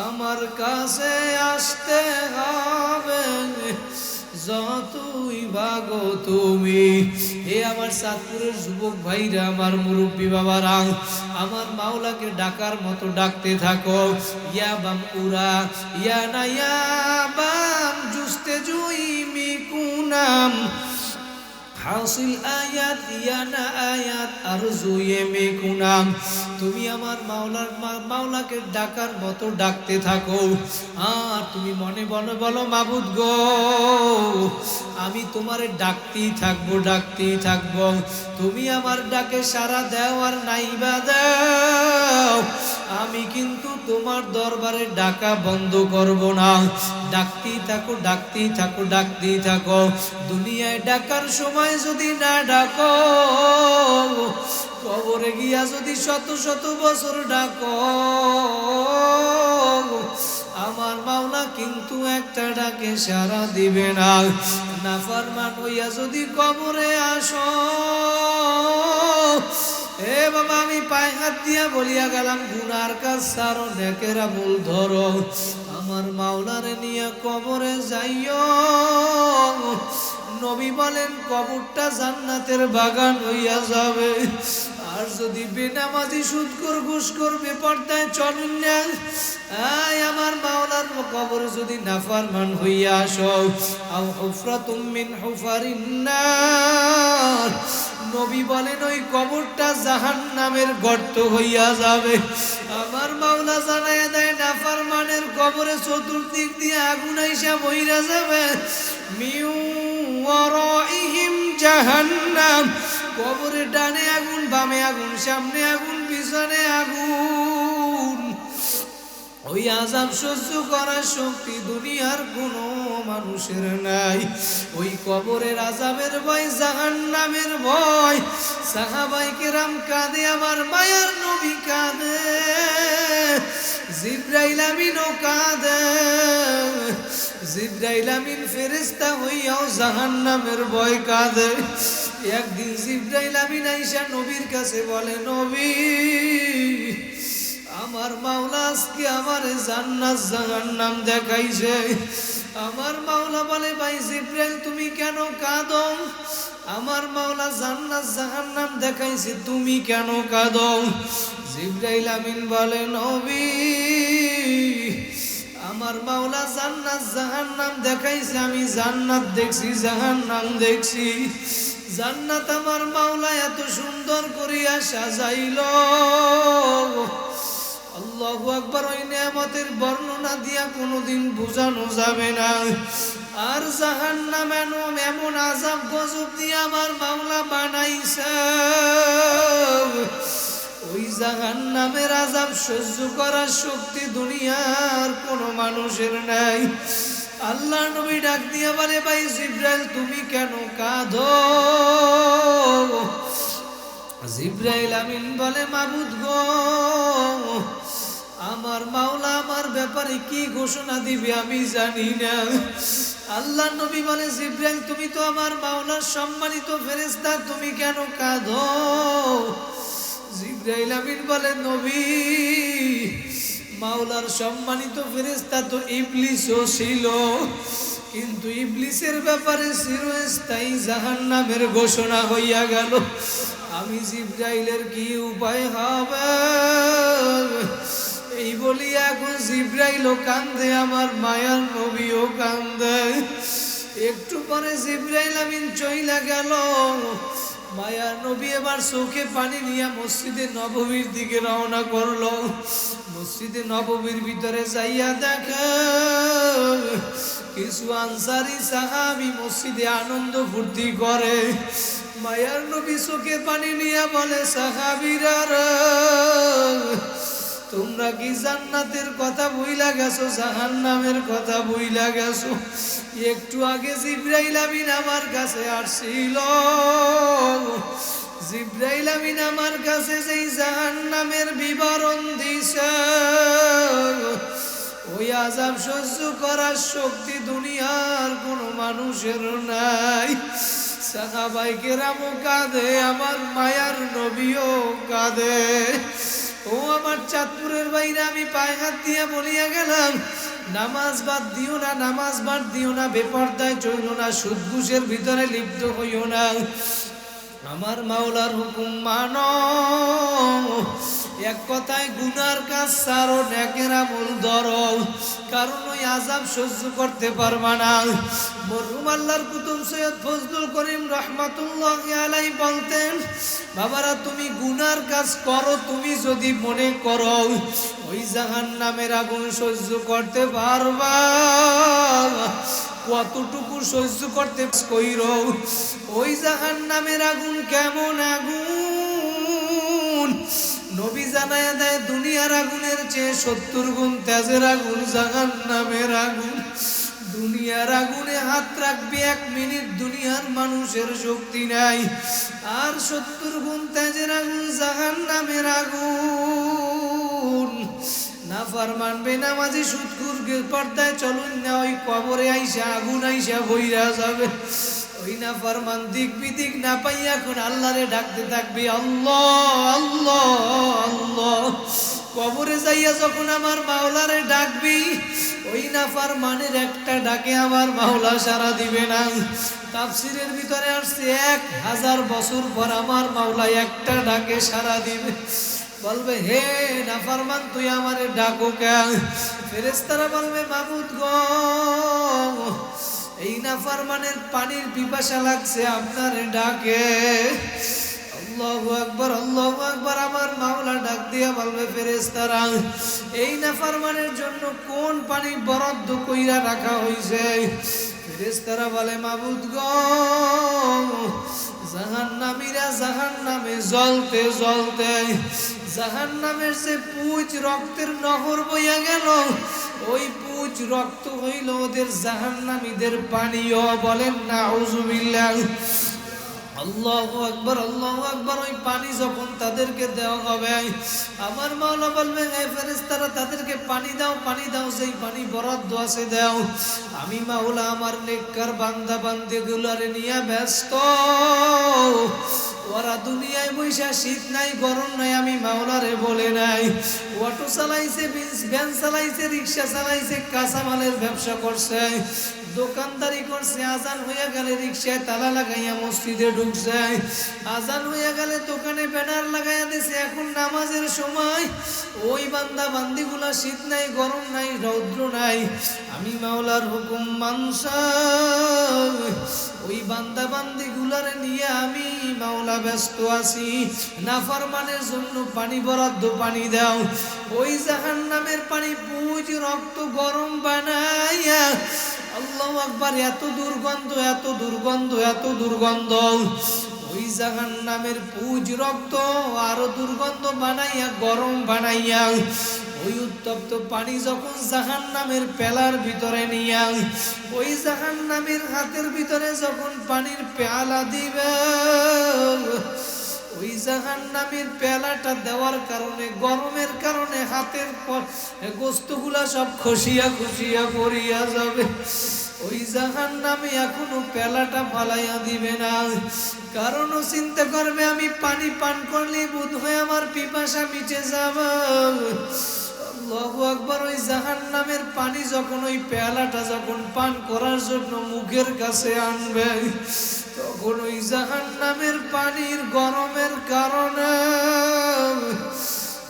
A: আমার কাছে আসতে হবে যতই ভাগো তুমি। হে আমার চাঁদপুরের যুবক ভাইরা, আমার মুরব্বী বাবারা, আমার মাওলাকে ডাকার মতো ডাকতে থাকো। ইয়া বাম উরা ইয়া না ইয়া বাম জুস্তে জুই মিকুনাম হাসিল আয়াত ইয়ানা আয়াত আর জুয়ে মেকুনাম। তুমি আমার মাওলাকে ডাকার মতো ডাকতে থাকো। আর তুমি মনে মনে বলো, মাবুদ গো, আমি তোমারে ডাকতেই থাকবো, ডাকতেই থাকবো। তুমি আমার ডাকে সাড়া দাও আর নাইবা দাও, আমি কিন্তু তোমার দরবারে ডাকা বন্ধ করব না। ডাকতেই থাকো, ডাকতেই থাকো, ডাকতেই থাকো। দুনিয়ায় ডাকার সময় যদি না ডাকো, কবরে গিয়া যদি শত শত বছর ডাকো, আমার মাওলা কিন্তু একটা ডাকে সাড়া দিবে না। নাফরমান হইয়া যদি কবরে আসো, এ বাবা আমি পায়ে হাত দিয়া বলিয়া গেলাম, গুনার কাজ ছাড়ো, নেকের আমল ধরো, আমার মাওলারে নিয়ে কবরে যাইও। নবী বলেন কবরটা জান্নাতের বাগান হইয়া যাবে। আর যদি বেনামাজি সুদখোর ঘুষখোর বেপরদায় চলেন না, আমার মাওলার কবর যদি নাফরমান হইয়া আসো, আও হুফরাতুম মিন হুফারিন নার, নবী বলেন ওই কবরটা জাহান্নামের গর্ত হইয়া যাবে। আমার মাওলা জানায়া দেয়, নাফরমানের কবরে চতুর্দিক দিয়ে আগুন আইসা বইরা যাবে। মিউ ওয়ারাইহিম জাহান্নাম, কবরে ডানে আগুন, বামে আগুন, সামনে আগুন, পিছনে আগুন। ওই আযাব সহ্য করার শক্তি দুনিয়ার কোনো মানুষের নাই। ওই কবরের আযাবের ভয়, জাহান্নামের ভয়। সাহাবায়ে কেরাম কাঁদে, আমার মায়ার নবী কাঁদে, জিবরাইল আমিনও কাঁদে। জিবরাইল আমিন ফেরেশতা হইয়াও জাহান্নামের ভয় কাঁদে। একদিন জিবরাইল আমিন আইসা নবীর কাছে বলে, নবী, আমার মাওলা আজকে আমার জান্নাত জাহান্নাম দেখাইছে। আমার মাওলা বলে, ভাই জিবরাইল তুমি কেন কাঁদো? আমার মাওলা জান্নাত জাহান্নাম দেখাইছে, তুমি কেন কাঁদো? জিবরাইল আমিন বলে, নবী, আমার মাওলা জান্নাত জাহান্নাম দেখাইছে, আমি জান্নাত দেখছি, জাহান্নাম দেখছি। জান্নাত আমার মাওলা এত সুন্দর করিয়া সাজাইলো, আল্লাহু আকবার, ওই নিয়ামতের বর্ণনা দিয়া কোনোদিন বোঝানো যাবে না। আর জাহান্নাম এমন আযাব গজব দিয়ে আমার মাওলা বানাইছে, ওই জাহান্নামের আযাব সহ্য করার শক্তি দুনিয়ার কোনো মানুষের নাই। আল্লাহ নবী ডাক দিয়া বলে, ভাই জিবরাইল তুমি কেন কাঁদো? জিবরাইল আমিন বলে, মাবুদ গো, আমার মাওলা আমার ব্যাপারে কি ঘোষণা দিবে আমি জানি না। আল্লাহ নবী বলে, জিবরাইল তুমি তো আমার মাওলার সম্মানিত ফেরেশতা, তুমি কেন কাঁদো? জিবরাইল আমিন বলে, নবী, মাওলার সম্মানিত ফেরেশতা তো ইবলিসও ছিল, কিন্তু ইবলিসের ব্যাপারে চিরস্থায়ী জাহান্নামের ঘোষণা হইয়া গেল। আমি জিবরাইলের কি উপায় হবে? এই বলি এখন জিবরাইলও কান্দে, আমার মায়ার নবীও কান্দে। একটু পরে জিবরাইল আমিন চইলা গেল। মায়ার নবী এবার চোখে পানি নিয়ে মসজিদে নববীর দিকে রওনা করলো। মসজিদে নববীর ভিতরে যাইয়া দেখে কিছু আনসারী সাহাবী মসজিদে আনন্দ ফুর্তি করে। মায়ার নবী চোখে পানি নিয়ে বলে, সাহাবীরা, তোমরা কি জান্নাতের কথা ভুইলা গেছো, জাহান্নামের কথা ভুইলা গেছো? একটু আগে জিবরাইল আমিন আমার কাছে আসছিল। জিবরাইল আমিন আমার কাছে যেই জাহান্নামের বিবরণ দিছে, ওই আযাব সহ্য করার শক্তি দুনিয়ার কোনো মানুষের নাই। সাহাবায়ে কেরামও কাঁদে, আমার মায়ার নবীও কাঁদে। ও আমার চাঁদপুরের বাইরে, আমি পায়ে হাত দিয়া বলিয়া গেলাম, নামাজ বাদ দিও না, নামাজ বাদ দিও না, বেপরদায় চইলো না, সুদ ঘুষের ভিতরে লিপ্ত হইও না। আমার মাওলার হুকুম মানো। এক কথায় গুনার কাজ ছাড়ো, নেকের আমল ধরো, কারণ ওই আযাব সহ্য করতে পারবা না। মরহুম আল্লাহর কুতুব সৈয়দ ফজলুল করিম রহমাতুল্লাহি আলাইহি বলতেন, বাবারা তুমি গুনার কাজ করো, তুমি যদি মনে করো ওই জাহান্নামের আগুন সহ্য করতে পারবা, কতটুকু সহ্য করতে কইরো। ওই জাহান্নামের আগুন কেমন আগুন, নবী জানায়া দেয় দুনিয়ার আগুনের চেয়ে 70 গুণ তেজের আগুন জাহান্নামের আগুন। দুনিয়ার আগুনে হাত রাখবে 1 মিনিট, দুনিয়ার মানুষের শক্তি নাই। আর 70 গুণ তেজের আগুন জাহান্নামের আগুন। নাফরমান বেনামাজি সুদখোর পর্দায় চলুন না, ওই কবরে আইসা আগুন আইসা বইরা যাবে। ওই নাফরমান দিক বিদিক না পাইয়া এখন আল্লাহরে ডাকতে থাকবে, আল্লাহ আল্লাহ আল্লাহ। কবরে যাইয়া যখন আমার মাওলারে ডাকবি, ওই নাফরমানের একটা ডাকে আমার মাওলা সাড়া দিবে না। তাফসীরের ভিতরে আসছে 1000 বছর পর আমার মাওলা একটা ডাকে সাড়া দিবে, বলবে হে নাফরমান তুই আমারে ডাকো কেন? ফেরেশতারা বলবে মাবুদ গো, এই নাফরমানের পানির পিপাসা লাগছে, আপনারে ডাকে। আল্লাহু আকবার আল্লাহু আকবার। আমার মাওলা ডাক দিয়া বলবে ফেরেশতারা, এই নাফরমানের জন্য কোন পানি বরাদ্দ কইরা রাখা হইছে? ফেরেশতারা বলে মাবুদ গো, জাহান্নামীরা জাহান্নামে জ্বলতে জ্বলতে জাহান্নামের যে পুঁজ রক্তের নহর বইয়া গেল, ওই পুঁজ রক্ত হইল ওদের জাহান্নামীদের পানীয়। বলেন নাউযুবিল্লাহ। আল্লাহু আকবার আল্লাহু আকবার। ওই পানি যখন তাদেরকে দেওয়া হবে, আমার মাওলা বলবে হে ফেরেশতারা তাদেরকে পানি দাও, পানি দাও, যেই পানি বরাদ্দ আছে দাও। আমি মাওলা আমার নেককার বান্দা বান্দিগুলোরে নিয়ে ব্যস্ত। ওরা দুনিয়ায় বৈশা শীত নাই গরম নাই আমি মাওলারে বলে নাই। অটো চালাইছে, ভ্যান চালাইছে, রিক্সা চালাইছে, কাঁচামালের ব্যবসা করছে, দোকানদারি করছে, আজান হইয়া গেলে রিক্সায় তালা লাগাইয়া মসজিদে ঢুকছে, আজান হইয়া গেলে দোকানে ব্যানার লাগাইয়া দিছে এখন নামাজের সময়। ওই বান্দা বান্দিগুলা শীত নাই গরম নাই রৌদ্র নাই, আমি মাওলার হুকুম মানসা ওই বান্দা বান্দিগুলারে নিয়ে আমি মাওলা ব্যস্ত আছি। নাফরমানের জন্য পানি বরাদ্দ, পানি দাও। ওই জাহান্নামের পানি পুঁজ রক্ত গরম বানাইয়া, আল্লাহু আকবার, এত দুর্গন্ধ এত দুর্গন্ধ এত দুর্গন্ধ। ওই জাহান্নামের পুঁজ রক্ত আরো দুর্গন্ধ বানাইয়া গরম বানাইয়া ওই উত্তপ্ত পানি যখন জাহান্নামের পেলার ভিতরে নিয়া, ওই জাহান্নামের হাতের ভিতরে যখন পানির পেয়ালা দিবে, ওই জাহান্নামের পেলাটা দেওয়ার কারণে গরমের কারণে হাতের গোস্তগুলা সব খসিয়া খসিয়া পড়িয়া যাবে। ওই জাহান্নামে এখনো পেলাটা ফালাইয়া দিবে না, কারণ ও চিন্তা করবে আমি পানি পান করলে বোধহয় আমার পিপাসা মিটে যাবে। আল্লাহু আকবার। ওই জাহান্নামের পানি যখন ওই পেয়ালাটা যখন পান করার জন্য মুখের কাছে আনবে, তখন ওই জাহান্নামের পানির গরমের কারণে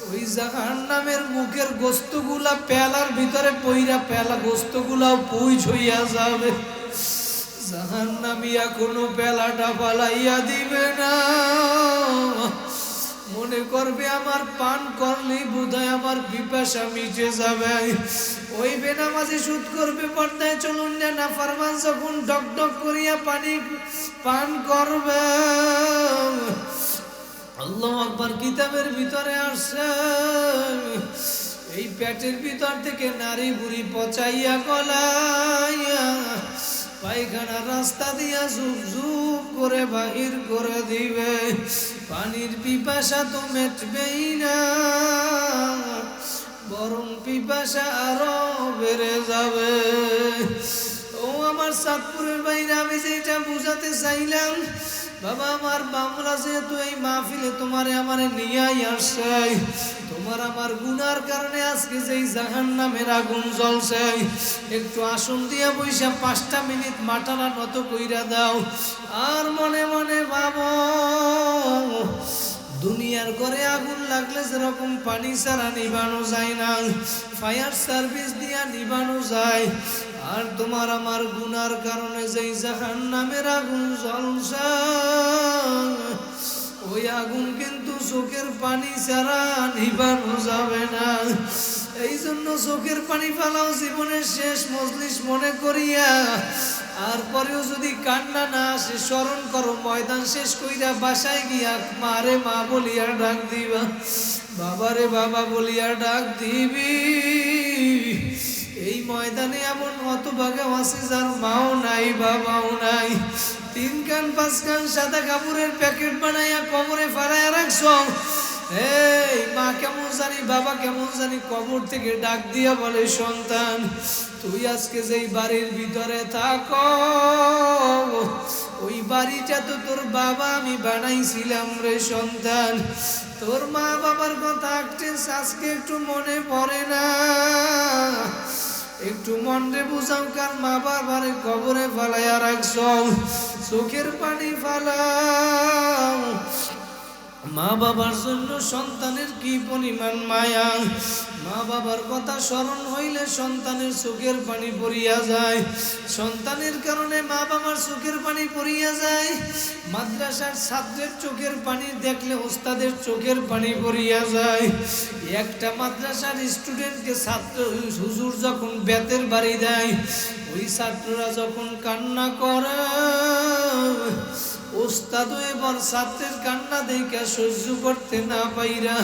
A: ওই জাহান্নামের মুখের গোস্তগুলা পেয়ালার ভিতরে পইরা পেয়ালা গোস্তগুলাও পুইজ হইয়া যাবে। জাহান্নামী এখনো পেয়ালাটা পালাইয়া দিবে না, মনে করবে আমার পান করলেই বোধহয় আমার পিপাসা মিটে যাবে। ওই বেনামাজি সুদ করবে, পর্দায় চলুন না নাফরমান যখন ডক ডক করিয়া পানি পান করবে, আল্লাহু আকবার। কিতাবের ভিতরে আসছে এই পেটের ভিতর থেকে নারী বুড়ি পচাইয়া গলাইয়া পায়খানা রাস্তা দিয়া ঝুপ ঝুপ করে বাহির করে দিবে। পানির পিপাসা তো মেটবেই না, বরং পিপাসা আরো বেড়ে যাবে। ও আমার চাঁদপুরের বাইরে, আমি যেটা বুঝাতে চাইলাম, বাবা আমার বাংলা যেহেতু এই মাহফিলে তোমারে আমারে নিয়াই আসছে, তোমার আমার গুনার কারণে আজকে যেই জাহান্নামের আগুন জ্বলছে, একটু আসন দিয়া বইসা 5টা মিনিট মাটানা নত কইরা দাও। আর মনে মনে ভাবো, দুনিয়ার ঘরে আগুন লাগলে যেরকম পানি ছাড়া নিবানো যায় না, ফায়ার সার্ভিস দিয়া নিবানো যায়, আর তোমার আমার গুনার কারণে যেই জাহান্নামের আগুন জ্বলছে, ওই আগুন কিন্তু চোখের পানি ছাড়া নিবানো যাবে না। এই জন্য চোখের পানি ফেলাও জীবনের শেষ মজলিস মনে করিয়া, আর পরেও যদি কান্না না আসে স্মরণ করো, ময়দান শেষ কইরা বাসায় গিয়া মারে মা বলিয়া ডাক দিবা, বাবারে বাবা বলিয়া ডাক দিবি। এই ময়দানে এমন হতভাগা আছে যার মাও নাই বাবাও নাই, 3 কান 5 কান সাদা কাপড়ের প্যাকেট বানাইয়া কবরে ফালাইয়া রাখছ। এই মা কেমন জানি বাবা কেমন জানি কবর থেকে ডাক দিয়া বলে, সন্তান তুই আজকে যেই বাড়ির ভিতরে থাকো, ওই বাড়িটা তো তোর বাবা আমি বানাইছিলাম রে সন্তান। তোর মা বাবার কথা আজকে একটু মনে পড়ে না? একটু মনে বুঝাও, কার মা বাবারে কবরে ফালাইয়া রাখছ, চোখের পানি ফালাও। মা বাবার জন্য সন্তানের কি পরিমাণ মায়া, মা বাবার কথা স্মরণ হইলে সন্তানের চোখের পানি পড়িয়া যায়, সন্তানের কারণে মা বাবার চোখের পানি পড়িয়া যায়। মাদ্রাসার ছাত্রের চোখের পানি দেখলে ওস্তাদের চোখের পানি পড়িয়া যায়। একটা মাদ্রাসার স্টুডেন্টকে ছাত্র হুজুর যখন বেতের বাড়ি দেয়, ওই ছাত্ররা যখন কান্না করে, ওস্তাদ এবার ছাত্রের কান্না দেখে সহ্য করতে না পাইরা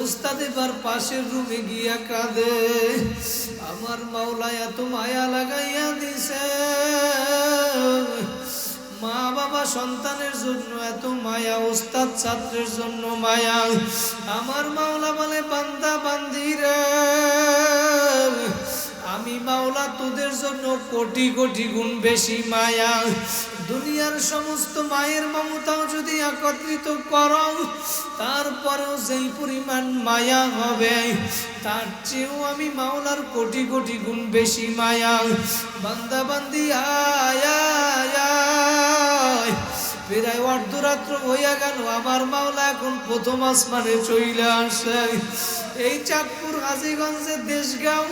A: ওস্তাদ এবার পাশের রুমে গিয়া কাঁদে। আমার মাওলা এত মায়া লাগাইয়া দিছে, মা বাবা সন্তানের জন্য এত মায়া, ওস্তাদ ছাত্রের জন্য মায়া। আমার মাওলা বলে, বান্দা বান্দিরা, আমি মাওলা তোদের জন্য কোটি কোটি গুণ বেশি মায়া। দুনিয়ার সমস্ত মায়ের মমতাও যদি একত্রিত করো, তারপরেও যেই পরিমাণ মায়া হবে, তার চেয়েও আমি মাওলার কোটি কোটি গুণ বেশি মায়া। বান্দা বান্দি আয় আয় আয়, প্রায় অর্ধরাত্র হইয়া গেল, আমার মাওলা এখন প্রথম আসমানে চইলে আসে। এই চাঁদপুর হাজীগঞ্জের দেশগাঁও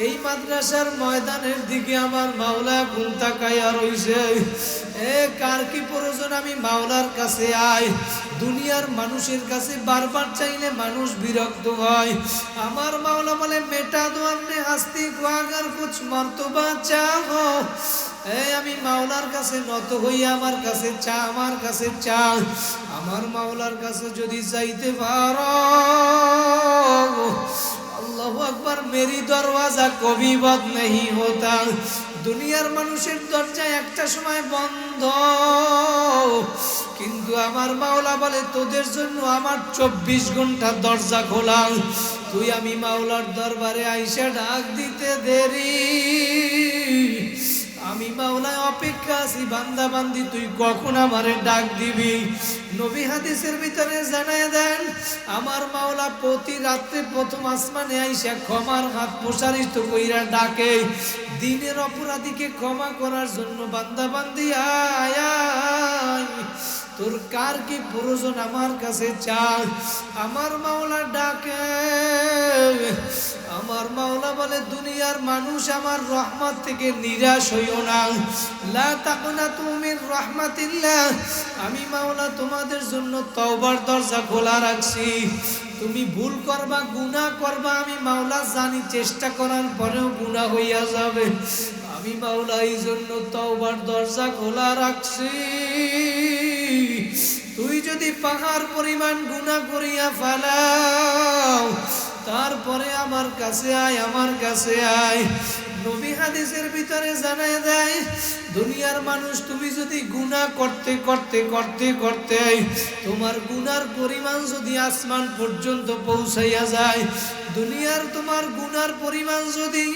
A: এই মাদ্রাসার ময়দানের দিকে আমার মাওলা এখন তাকাইয়া রইছে। কার কি প্রয়োজন আমি মাওলার কাছে আয়। দুনিয়ার মানুষের কাছে বারবার চাইলে মানুষ বিরক্ত হয়। আমার মাওলা বলে, মেটা দো আপনি হাস্তি কো আগার কুছ মর্তবা চাও। আমি মাওলার কাছে নত হইয়া আমার কাছে চা, আমার কাছে চা। আমার মাওলার কাছে যদি চাইতে পারো, আল্লাহু আকবার, মেরি দরওয়াজা কবি বন্ধ नहीं होता। দুনিয়ার মানুষের দরজা একটা সময় বন্ধ, কিন্তু আমার মাওলা বলে, তোদের জন্য আমার 24 ঘন্টা দরজা খোলা। তুই আমি মাওলার দরবারে আইসা ডাক দিতে দেরি, আমি মাওলায় অপেক্ষা আছি। বান্দা বান্দি তুই কখন আমারে ডাক দিবি? নবী হাদিসের ভিতরে জানায় দেন, আমার মাওলা প্রতি রাত্রে প্রথম আসমানে আইসা ক্ষমার হাত প্রসারিত কইরা ডাকে, দিনের অপরাধীকে ক্ষমা করার জন্য। বান্দা বান্দি আয় আয়, তোর কার কি প্রয়োজন আমার কাছে চা। আমার মাওলা ডাকে। আমার মাওলা বলে, দুনিয়ার মানুষ আমার রহমত থেকে নিরাশ হইও না। লা তাকুনাতু মির রাহমাতিল্লাহ। আমি মাওলা তোমাদের জন্য তওবার দরজা খোলা রাখছি। তুমি ভুল করবা, গুনাহ করবা, আমি মাওলা জানি, চেষ্টা করার পরেও গুনাহ হইয়া যাবে। আমি মাওলা এই জন্য তওবার দরজা খোলা রাখছি। তুই যদি পাহাড় পরিমাণ গুনাহ করিয়া ফেলাও, তারপরে আমার কাছে আয়, আমার কাছে আয়। নবী হাদিসের ভিতরে জানায় দেয়, দুনিয়ার মানুষ তুমি যদি গুনাহ করতে করতে করতে করতে তোমার গুনার পরিমাণ যদি আসমান পর্যন্ত পৌঁছাইয়া যায়, দুনিয়ার তোমার গুনার পরিমাণ যদি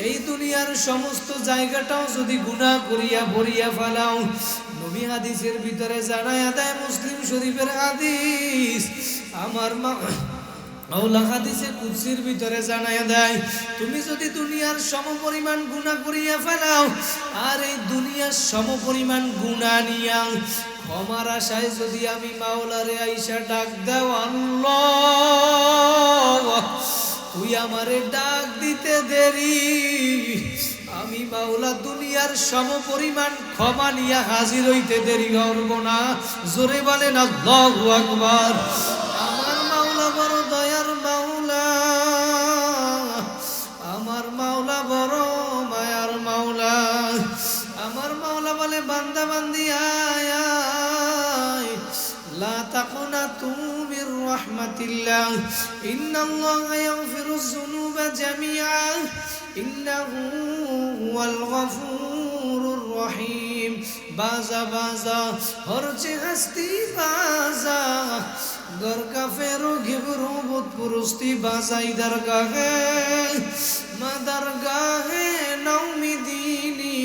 A: এই দুনিয়ার সমস্ত জায়গাটাও যদি গুনাহ করিয়া ভরিয়া ফেলাও, নবী হাদিসের ভিতরে জানায়া দেয়, মুসলিম শরীফের হাদিস, আমার মাওলা হাদিসে কুদসির ভিতরে জানায়া দেয়, তুমি যদি দুনিয়ার সমপরিমাণ গুনাহ করিয়া ফেলাও, আর এই দুনিয়ার সমপরিমাণ গুনাহ নিয়া ক্ষমার আশায় যদি আমি মাওলারে আইসা ডাক দাও, আল্লাহ তুই আমারে ডাক দিতে দেরি, আমি মাওলা দুনিয়ার সমপরিমাণ ক্ষমা নিয়া হাজির হইতে দেরি করব না। জোরে বলেন আল্লাহু আকবার। আমার মাওলা বড় দয়ার মাওলা, আমার মাওলা বড় মায়ার মাওলা। আমার মাওলা বলে, বান্দা বান্দি আয় আয়, লা তাকুনাতু মির রাহমাতিল্লাহ, ইন্নাল্লাহা ইয়াগফিরুয যুনুবা জামিআ, ইন্নাহু হুয়াল গফুরুর রহিম। बाजा बाजा और हस्ती बाजा घर का फेरो घिबरू बुत पुरुस्ती बाजा इधर का है मदर गाहे नौमी दीनी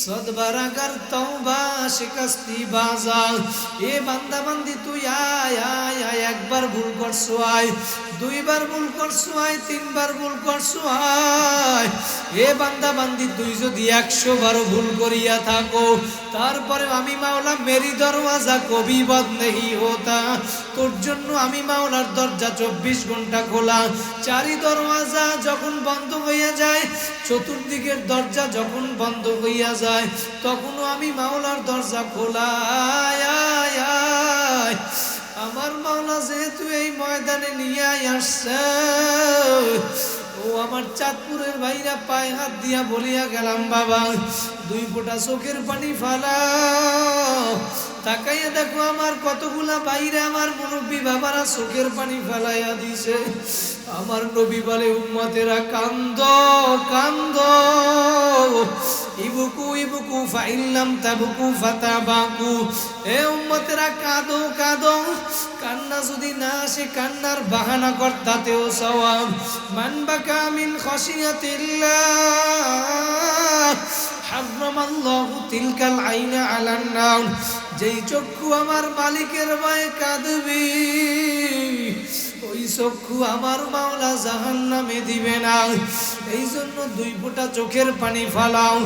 A: सदबरा कर तौबा शिकस्ती बाजा। ए बंदा बंदी तू आय आय आय, एक बार भूल करছো आय, দুই বার ভুল করছো আয়, তিনবার ভুল করছো আয়। এ বান্দা বান্দি তুই যদি 100 বার ভুল করিয়া থাকো, তারপরে আমি মাওলা মেরি দরওয়াজা কবি বন্ধ নেই হোতা, তোর জন্য আমি মাওলার দরজা 24 ঘন্টা খোলা। চারি দরওয়াজা যখন বন্ধ হইয়া যায়, চতুর্দিকের দরজা যখন বন্ধ হইয়া যায়, তখনও আমি মাওলার দরজা খোলা। আয় আয় আয়। আমার মাওলা যেহেতু এই ময়দানে নিয়ে আসছে, ও আমার চাঁদপুরের ভাইরা পায়ে হাত দিয়া বলিয়া গেলাম, বাবা 2 ফোঁটা চোখের পানি ফালাও। তাকাইয়া দেখো আমার কতগুলা বাইরে আমার মুরব্বী বাবারা চোখের পানি ফেলাইয়া দিছে। আমার নবী বলে, উম্মতেরা কান্দো কান্দো, ইবুকু ইবুকু ফাইল্লাম তাবুকু ফাতাবাকু। এ উম্মতেরা কাঁদো কাঁদো, কান্না যদি না আসে কান্নার বাহানা কর, তাতেও সওয়াব। মান বাকা মিন খাশিয়াতিল্লাহ হারামাল্লাহু তিলকাল আইনা আলান নার। যেই চক্ষু আমার মালিকের ভয়ে কাঁদবি, ওই চক্ষু আমার মাওলা জাহান্নামে দিবে না। এই জন্য 2 ফোঁটা চোখের পানি ফালাও।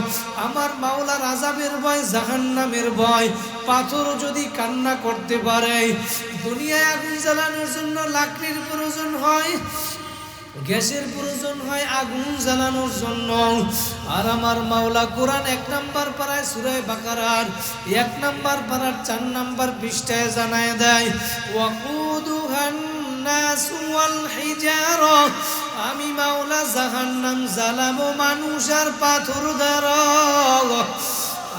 A: আমার মাওলার আযাবের ভয়, জাহান্নামের ভয়। পাথর যদি কান্না করতে পারে, দুনিয়ায় আগুন জ্বালানোর জন্য লাকড়ির প্রয়োজন হয়, গ্যাসের প্রয়োজন হয় আগুন জ্বালানোর জন্য। আর আমার মাওলা কোরআন 1 নম্বর পারায় সূরা বাকারার 1 নম্বর পারার 4 নম্বর পৃষ্ঠায় জানায় দেয়, ওয়াকুদুহান নাস ওয়াল হিজারা, আমি মাওলা জাহান্নাম জ্বালাবো মানুষ আর পাথর দ্বারা।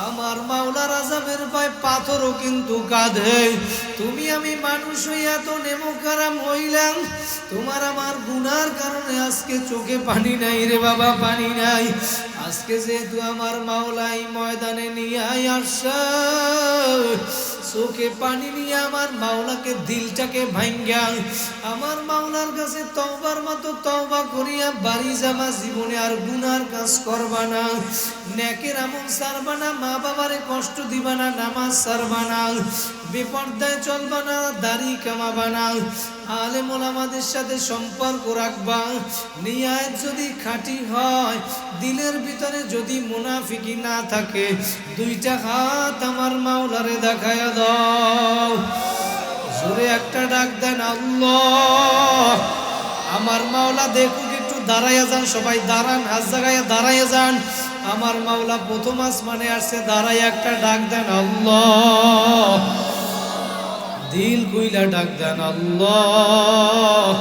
A: আমার মাওলার আযাবের ভয় পাথরও কিন্তু কাঁদে। তুমি আমি মানুষ হইয়া তো নেমোকারাম হইলাম, তোমার আমার গুনার কারণে আজকে চোখে পানি নাই রে বাবা, পানি নাই। আজকে যেহেতু আমার মাওলা এই ময়দানে নিয়ে আসছে, চোখে পানি নিয়ে আমার মাওলাকে দিলটাকে ভাঙ্গা আমার মাওলার কাছে তওবার মতো তওবা করিয়া বাড়ি যাবা। জীবনে আর গুনার কাজ করবা না, নেকের আমল ছাড়বা না, মা বাবারে কষ্ট দিবা না, নামাজ ছাড়বা না, বেপরদায় চলবা না, দাড়ি কামাবা না, আলেম ওলামাদের সাথে সম্পর্ক রাখবা। নিয়ত যদি খাঁটি হয়, দিলের ভিতরে যদি মুনাফিকি না থাকে, 2টা হাত আমার মাওলারে দেখায়া দাও। জোরে একটা ডাক দেন আল্লাহ। আমার মাওলা দেখুক, একটু দাঁড়াইয়া যান, সবাই দাঁড়ান, হাত জায়গায় দাঁড়াইয়া যান। আমার মাওলা প্রথম আসমানে আসছে, দাঁড়াই একটা ডাক দেন আল্লাহ। দিল কইলা ডাক দেন আল্লাহ।